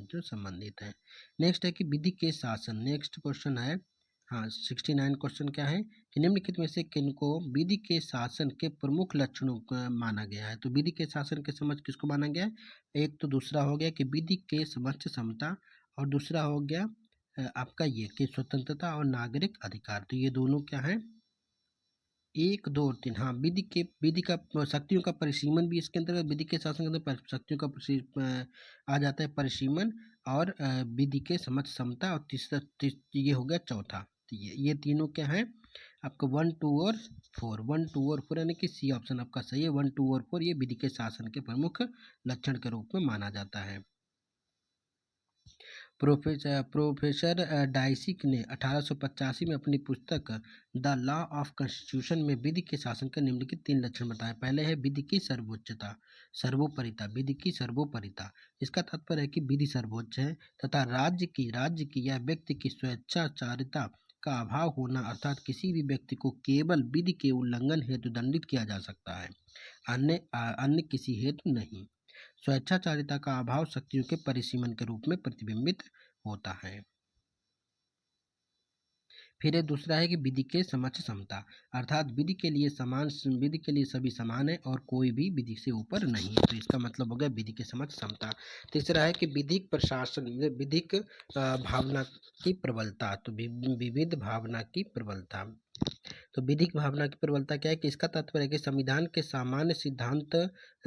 जो संबंधित है। नेक्स्ट है कि विधि के शासन। नेक्स्ट क्वेश्चन है, हाँ 69 क्वेश्चन क्या है कि निम्नलिखित में से किनको विधि के शासन के प्रमुख लक्षणों को माना गया है। तो विधि के शासन के समझ किसको माना गया है? एक तो दूसरा हो गया कि विधि के समझ क्षमता, और दूसरा हो गया आपका ये कि स्वतंत्रता और नागरिक अधिकार। तो ये दोनों क्या है? 1, 2 और 3, हाँ विधि का शक्तियों का परिसीमन भी इसके अंतर्गत, विधि के शासन के अंदर शक्तियों का आ जाता है परिसीमन, और विधि के समझ क्षमता, और तीसरा ये हो गया चौथा। तो ये तीनों क्या है आपका 1, 2 और 4। 1, 2 और 4 यानी कि सी ऑप्शन आपका सही है। 1, 2 और 4 ये विधि के शासन के प्रमुख लक्षण के रूप में माना जाता है। प्रोफेसर डाइसिक ने 1885 में अपनी पुस्तक द लॉ ऑफ कॉन्स्टिट्यूशन में विधि के शासन के निम्नलिखित 3 लक्षण बताए। पहले है विधि की सर्वोच्चता, सर्वोपरिता। विधि की सर्वोपरिता, इसका तात्पर्य है कि विधि सर्वोच्च है तथा राज्य की या व्यक्ति की स्वेच्छाचारिता का अभाव होना, अर्थात किसी भी व्यक्ति को केवल विधि के उल्लंघन हेतु दंडित किया जा सकता है, अन्य किसी हेतु नहीं। स्वेच्छाचारिता का अभाव शक्तियों के परिसीमन के रूप में प्रतिबिंबित होता है। फिर दूसरा है कि विधि के समझ समता, अर्थात विधि के लिए सभी समान है और कोई भी विधि से ऊपर नहीं है। तो इसका मतलब हो गया विधि के समझ समता। तीसरा है कि विधिक प्रशासन, विधिक भावना की प्रबलता। तो विविध भावना की प्रबलता। तो विधिक भावना की प्रबलता क्या है कि इसका तात्पर्य है कि संविधान के सामान्य सिद्धांत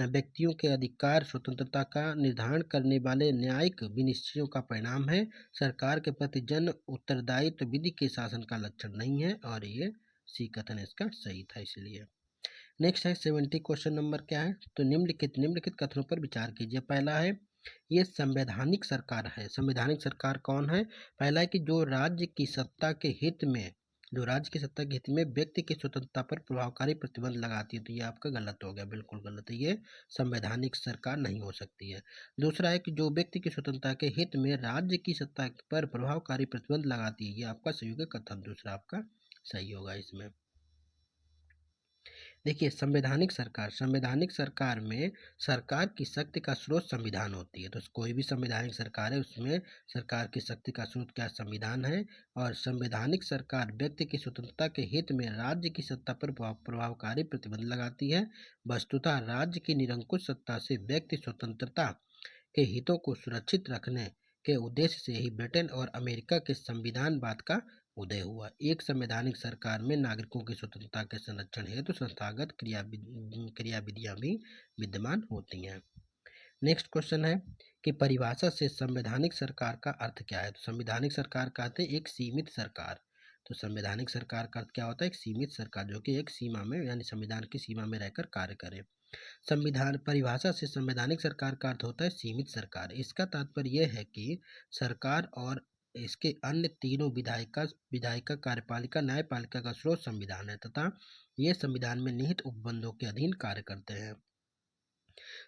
व्यक्तियों के अधिकार स्वतंत्रता का निर्धारण करने वाले न्यायिक विनिश्चयों का परिणाम है। सरकार के प्रति जन उत्तरदायित्व विधि के शासन का लक्षण नहीं है, और ये सी कथन इसका सही था इसलिए। नेक्स्ट है 70 क्वेश्चन नंबर क्या है? तो निम्नलिखित कथनों पर विचार कीजिए। पहला है ये संवैधानिक सरकार है। संवैधानिक सरकार कौन है? पहला है कि जो राज्य की सत्ता के हित में व्यक्ति की स्वतंत्रता पर प्रभावकारी प्रतिबंध लगाती है। तो ये आपका गलत हो गया, बिल्कुल गलत है, ये संवैधानिक सरकार नहीं हो सकती है। दूसरा है कि जो व्यक्ति की स्वतंत्रता के हित में राज्य की सत्ता पर प्रभावकारी प्रतिबंध लगाती है, ये आपका सही होगा कथन दूसरा आपका सही होगा इसमें। देखिए संवैधानिक सरकार में सरकार की शक्ति का स्रोत संविधान होती है। तो कोई भी संवैधानिक सरकार है उसमें सरकार की शक्ति का स्रोत क्या संविधान है, और संवैधानिक सरकार व्यक्ति की स्वतंत्रता के हित में राज्य की सत्ता पर प्रभावकारी प्रतिबंध लगाती है। वस्तुतः राज्य की निरंकुश सत्ता से व्यक्ति स्वतंत्रता के हितों को सुरक्षित रखने के उद्देश्य से ही ब्रिटेन और अमेरिका के संविधानवाद का उदय हुआ। एक संवैधानिक सरकार में नागरिकों की स्वतंत्रता के संरक्षण हेतु संस्थागत क्रियाविधियां भी विद्यमान होती हैं। नेक्स्ट क्वेश्चन है कि परिभाषा से संवैधानिक सरकार का अर्थ क्या है? तो संवैधानिक सरकार का अर्थ है एक सीमित सरकार। तो संवैधानिक सरकार का अर्थ क्या होता है? एक सीमित सरकार जो कि एक सीमा में यानी संविधान की सीमा में रहकर कार्य करे। संविधान परिभाषा से संवैधानिक सरकार का अर्थ होता है सीमित सरकार। इसका तात्पर्य यह है कि सरकार और इसके अन्य तीनों विधायिका कार्यपालिका न्यायपालिका का स्रोत संविधान है तथा ये संविधान में निहित उपबंधों के अधीन कार्य करते हैं।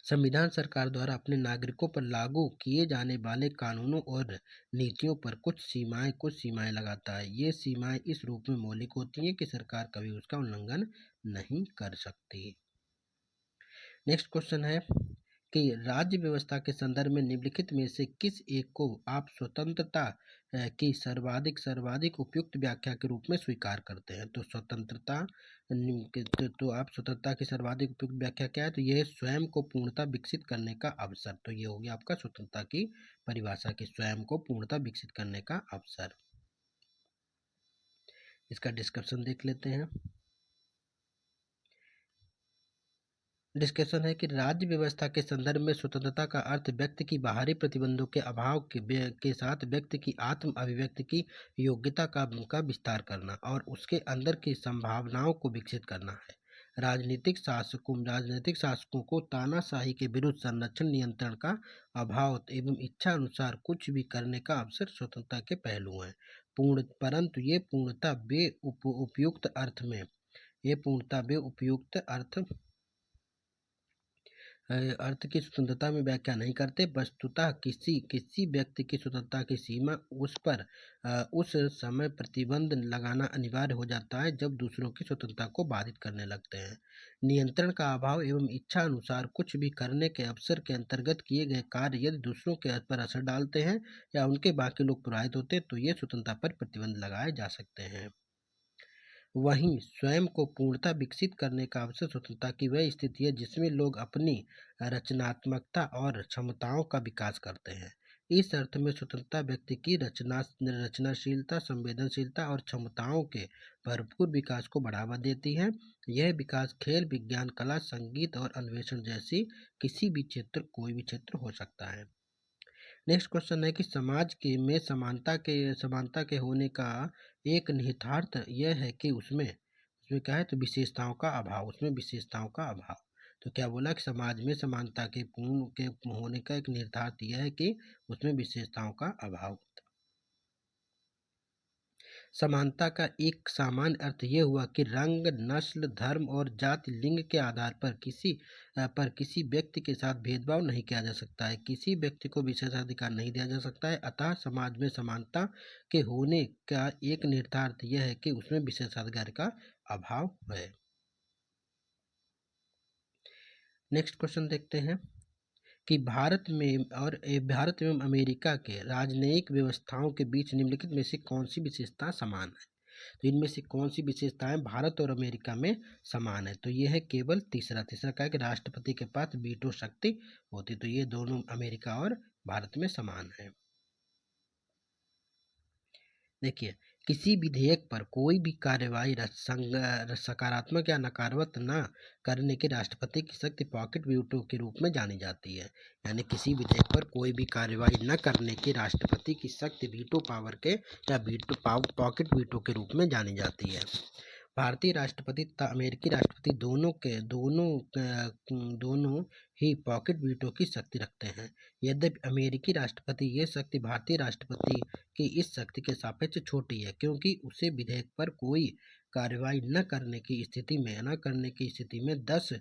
संविधान सरकार द्वारा अपने नागरिकों पर लागू किए जाने वाले कानूनों और नीतियों पर कुछ सीमाएं लगाता है। ये सीमाएं इस रूप में मौलिक होती हैं कि सरकार कभी उसका उल्लंघन नहीं कर सकती। नेक्स्ट क्वेश्चन है कि राज्य व्यवस्था के संदर्भ में निम्नलिखित में से किस एक को आप स्वतंत्रता की सर्वाधिक उपयुक्त व्याख्या के रूप में स्वीकार करते हैं? तो आप स्वतंत्रता की सर्वाधिक उपयुक्त व्याख्या क्या है? तो यह स्वयं को पूर्णता विकसित करने का अवसर। तो ये हो गया आपका स्वतंत्रता की परिभाषा की स्वयं को पूर्णता विकसित करने का अवसर। इसका डिस्कशन देख लेते हैं। डिस्कशन है कि राज्य व्यवस्था के संदर्भ में स्वतंत्रता का अर्थ व्यक्ति की बाहरी प्रतिबंधों के अभाव के साथ व्यक्ति की आत्म अभिव्यक्ति की योग्यता का विस्तार करना और उसके अंदर की संभावनाओं को विकसित करना है। राजनीतिक शासकों को तानाशाही के विरुद्ध संरक्षण, नियंत्रण का अभाव एवं इच्छा अनुसार कुछ भी करने का अवसर स्वतंत्रता के पहलू हैं। परंतु ये पूर्णता वे उपयुक्त अर्थ अर्थ की स्वतंत्रता में व्याख्या नहीं करते। वस्तुतः किसी व्यक्ति की स्वतंत्रता की सीमा उस पर उस समय प्रतिबंध लगाना अनिवार्य हो जाता है जब दूसरों की स्वतंत्रता को बाधित करने लगते हैं। नियंत्रण का अभाव एवं इच्छा अनुसार कुछ भी करने के अवसर के अंतर्गत किए गए कार्य यदि दूसरों के पर असर डालते हैं या उनके बाकी लोग प्रभावित होते हैं तो ये स्वतंत्रता पर प्रतिबंध लगाए जा सकते हैं। वहीं स्वयं को पूर्णतः विकसित करने का अवसर स्वतंत्रता की वह स्थिति है जिसमें लोग अपनी रचनात्मकता और क्षमताओं का विकास करते हैं। इस अर्थ में स्वतंत्रता व्यक्ति की रचनाशीलता, संवेदनशीलता और क्षमताओं के भरपूर विकास को बढ़ावा देती है। यह विकास खेल, विज्ञान, कला, संगीत और अन्वेषण जैसी कोई भी क्षेत्र हो सकता है। नेक्स्ट क्वेश्चन है कि समाज के में समानता के होने का एक निहितार्थ यह है कि उसमें उसमें क्या है तो विशेषताओं का अभाव। तो क्या बोला कि समाज में समानता के पूर्ण के होने का एक निहितार्थ यह है कि उसमें विशेषताओं का अभाव। समानता का एक सामान्य अर्थ ये हुआ कि रंग, नस्ल, धर्म और जाति, लिंग के आधार पर किसी व्यक्ति के साथ भेदभाव नहीं किया जा सकता है, किसी व्यक्ति को विशेषाधिकार नहीं दिया जा सकता है। अतः समाज में समानता के होने का एक निहितार्थ यह है कि उसमें विशेषाधिकार का अभाव है। नेक्स्ट क्वेश्चन देखते हैं कि भारत एवं अमेरिका के राजनयिक व्यवस्थाओं के बीच निम्नलिखित में से कौन सी विशेषता समान है। तो इनमें से कौन सी विशेषताएं भारत और अमेरिका में समान है। तो ये है केवल तीसरा का है कि राष्ट्रपति के पास वीटो शक्ति होती। तो ये दोनों अमेरिका और भारत में समान है। देखिए, किसी विधेयक पर कोई भी कार्यवाही सकारात्मक या नकारात्मक न करने के राष्ट्रपति की शक्ति पॉकेट वीटो के रूप में जानी जाती है। यानी किसी विधेयक पर कोई भी कार्यवाही न करने के राष्ट्रपति की शक्ति वीटो पावर के या पॉकेट वीटो के रूप में जानी जाती है। भारतीय राष्ट्रपति तथा अमेरिकी राष्ट्रपति दोनों ही पॉकेट वीटो की शक्ति रखते हैं। यद्यपि अमेरिकी राष्ट्रपति ये शक्ति भारतीय राष्ट्रपति की इस शक्ति के सापेक्ष छोटी है, क्योंकि उसे विधेयक पर कोई कार्रवाई न करने की स्थिति में 10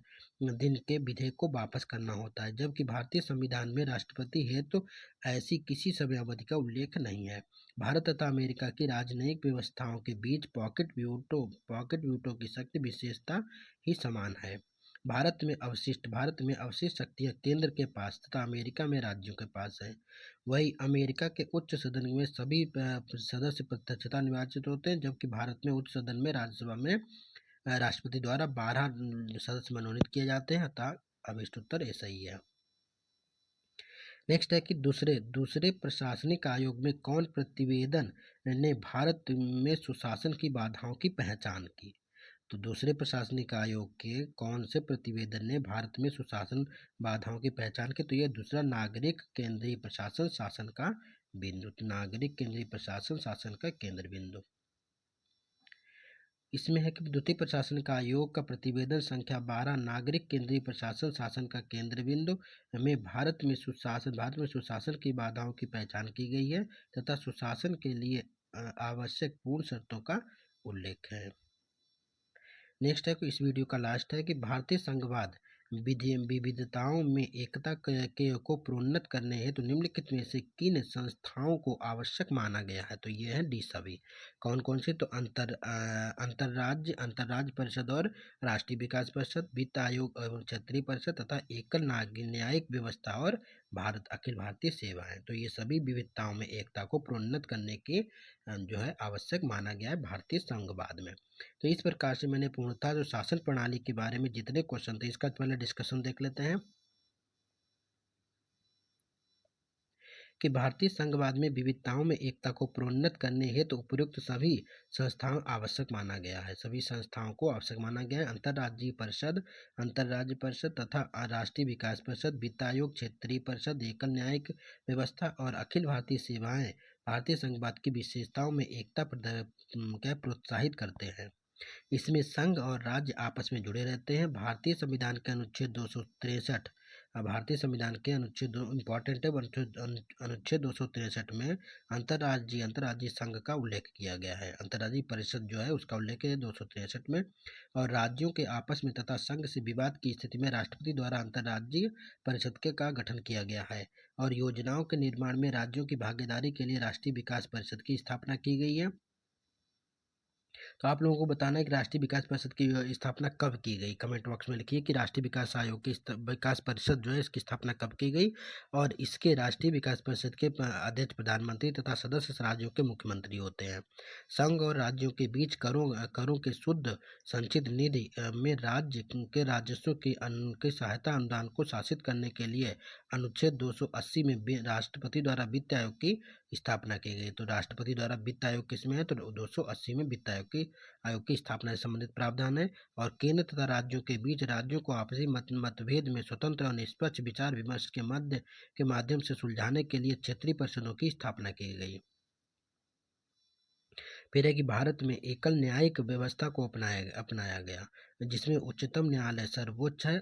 दिन के विधेयक को वापस करना होता है, जबकि भारतीय संविधान में राष्ट्रपति हेतु ऐसी किसी समयावधि का उल्लेख नहीं है। भारत तथा अमेरिका की राजनयिक व्यवस्थाओं के बीच पॉकेट वीटो की शक्ति विशेषता ही समान है। भारत में अवशिष्ट शक्तियां केंद्र के पास तथा अमेरिका में राज्यों के पास है। वही अमेरिका के उच्च सदन में सभी सदस्य प्रत्यक्षता निर्वाचित होते हैं, जबकि भारत में उच्च सदन में राज्यसभा में राष्ट्रपति द्वारा 12 सदस्य मनोनीत किए जाते हैं। अतः अब इसका उत्तर ऐसा ही है। नेक्स्ट है कि दूसरे प्रशासनिक आयोग में कौन प्रतिवेदन ने भारत में सुशासन की बाधाओं की पहचान की। तो दूसरे प्रशासनिक आयोग के कौन से प्रतिवेदन ने भारत में सुशासन बाधाओं की पहचान की। तो यह दूसरा नागरिक केंद्रीय प्रशासन शासन का केंद्र बिंदु। इसमें है कि द्वितीय प्रशासनिक आयोग का प्रतिवेदन संख्या 12 नागरिक केंद्रीय प्रशासन शासन का केंद्र बिंदु में भारत में सुशासन की बाधाओं की पहचान की गई है तथा सुशासन के लिए आवश्यक पूर्ण शर्तों का उल्लेख है। नेक्स्ट है कि इस वीडियो का लास्ट है कि भारतीय संघवाद विविधताओं में एकता को प्रोन्नत करने हेतु निम्नलिखित में से किन संस्थाओं को आवश्यक माना गया है। तो ये है डी सभी। कौन कौन से। तो अंतरराज्य परिषद और राष्ट्रीय विकास परिषद, वित्त आयोग एवं क्षेत्रीय परिषद तथा एकल न्यायिक व्यवस्था और अखिल भारतीय सेवाएं। तो ये सभी विविधताओं में एकता को प्रोन्नत करने के जो है आवश्यक माना गया है भारतीय संघवाद में। तो इस प्रकार से मैंने पूर्णतः जो शासन प्रणाली के बारे में जितने क्वेश्चन थे इसका पहले डिस्कशन देख लेते हैं कि भारतीय संघवाद में विविधताओं में एकता को प्रोन्नत करने हेतु तो उपयुक्त सभी संस्थाओं आवश्यक माना गया है। सभी संस्थाओं को आवश्यक माना गया है। अंतरराज्य परिषद तथा राष्ट्रीय विकास परिषद, वित्त आयोग, क्षेत्रीय परिषद, एकल न्यायिक व्यवस्था और अखिल भारतीय सेवाएं भारतीय संघवाद की विशेषताओं में एकता प्रोत्साहित करते हैं। इसमें संघ और राज्य आपस में जुड़े रहते हैं। भारतीय संविधान के अनुच्छेद 263 भारतीय संविधान के अनुच्छेद इम्पॉर्टेंट है, अनुच्छेद 263 में अंतर्राज्यीय संघ का उल्लेख किया गया है। अंतर्राज्यीय परिषद जो है उसका उल्लेख है 263 में। और राज्यों के आपस में तथा संघ से विवाद की स्थिति में राष्ट्रपति द्वारा अंतर्राज्यीय परिषद के का गठन किया गया है। और योजनाओं के निर्माण में राज्यों की भागीदारी के लिए राष्ट्रीय विकास परिषद की स्थापना की गई है। तो आप लोगों को बताना है कि राष्ट्रीय विकास परिषद की स्थापना कब की गई। कमेंट बॉक्स में लिखिए कि राष्ट्रीय विकास आयोग की विकास परिषद जो है इसकी स्थापना कब की गई। और इसके राष्ट्रीय विकास परिषद के अध्यक्ष प्रधानमंत्री तथा सदस्य राज्यों के मुख्यमंत्री होते हैं। संघ और राज्यों के बीच करों के शुद्ध संचित निधि में राज्य के राजस्व की सहायता अनुदान को शासित करने के लिए अनुच्छेद 280 में राष्ट्रपति द्वारा वित्त आयोग की स्थापना की गई। तो राष्ट्रपति द्वारा वित्त आयोग किसमें है, तो 280 में वित्त आयोग की स्थापना से संबंधित प्रावधान है। और केंद्र तथा राज्यों के बीच राज्यों को आपसी मतभेद में स्वतंत्र और निष्पक्ष विचार विमर्श के माध्यम से सुलझाने के लिए क्षेत्रीय परिषदों की स्थापना की गई। फिर है कि भारत में एकल न्यायिक व्यवस्था को अपनाया गया, जिसमें उच्चतम न्यायालय सर्वोच्च है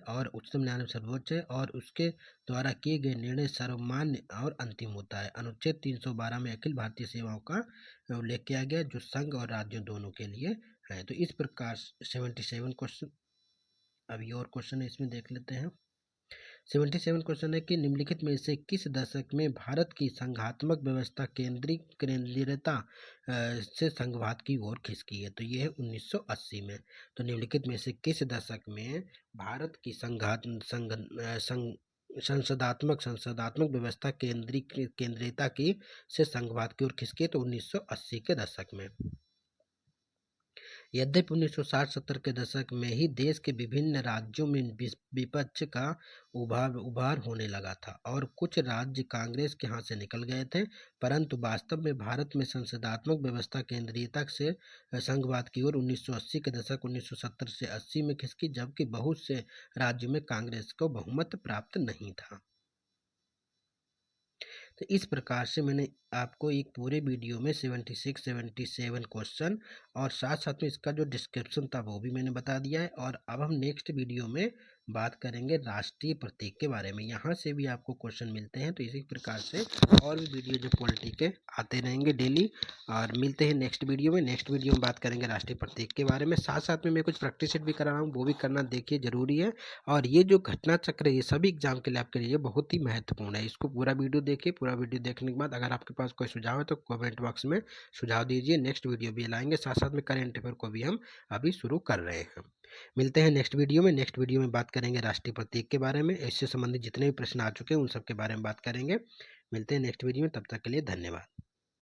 और उसके द्वारा किए गए निर्णय सर्वमान्य और अंतिम होता है। अनुच्छेद 312 में अखिल भारतीय सेवाओं का उल्लेख किया गया जो संघ और राज्यों दोनों के लिए है। तो इस प्रकार 77 क्वेश्चन। अभी और क्वेश्चन है इसमें देख लेते हैं। 77 क्वेश्चन है कि निम्नलिखित में से किस दशक में भारत की संघात्मक व्यवस्था केंद्रीयता से संघवाद की ओर खिसकी है। तो ये है 1980 में। तो निम्नलिखित में से किस दशक में भारत की संसदात्मक व्यवस्था केंद्रीयता की से संघवाद की ओर खिसकी है। तो 1980 के दशक में। यद्यपि 1960-70 के दशक में ही देश के विभिन्न राज्यों में विपक्ष का उभार होने लगा था और कुछ राज्य कांग्रेस के हाथ से निकल गए थे, परंतु वास्तव में भारत में संसदात्मक व्यवस्था केंद्रीयता से संघवाद की ओर 1980 के दशक 1970 से 80 में खिसकी, जबकि बहुत से राज्यों में कांग्रेस को बहुमत प्राप्त नहीं था। तो इस प्रकार से मैंने आपको एक पूरे वीडियो में 76-77 क्वेश्चन और साथ साथ में इसका जो डिस्क्रिप्शन था वो भी मैंने बता दिया है। और अब हम नेक्स्ट वीडियो में बात करेंगे राष्ट्रीय प्रतीक के बारे में। यहाँ से भी आपको क्वेश्चन मिलते हैं। तो इसी प्रकार से और भी वीडियो जो पॉलिटी के आते रहेंगे डेली। और मिलते हैं नेक्स्ट वीडियो में। नेक्स्ट वीडियो में बात करेंगे राष्ट्रीय प्रतीक के बारे में। साथ साथ में मैं कुछ प्रैक्टिस सेट भी करा रहा हूँ, वो भी करना देखिए ज़रूरी है। और ये जो घटना चक्र है ये सभी एग्जाम के लिए आपके लिए बहुत ही महत्वपूर्ण है। इसको पूरा वीडियो देखिए। पूरा वीडियो देखने के बाद अगर आपके पास कोई सुझाव है तो कमेंट बॉक्स में सुझाव दीजिए। नेक्स्ट वीडियो भी लाएंगे। साथ साथ में करंट अफेयर को भी हम अभी शुरू कर रहे हैं। मिलते हैं नेक्स्ट वीडियो में। नेक्स्ट वीडियो में बात करेंगे राष्ट्रीय प्रतीक के बारे में। इससे संबंधित जितने भी प्रश्न आ चुके हैं उन सब के बारे में बात करेंगे। मिलते हैं नेक्स्ट वीडियो में। तब तक के लिए धन्यवाद।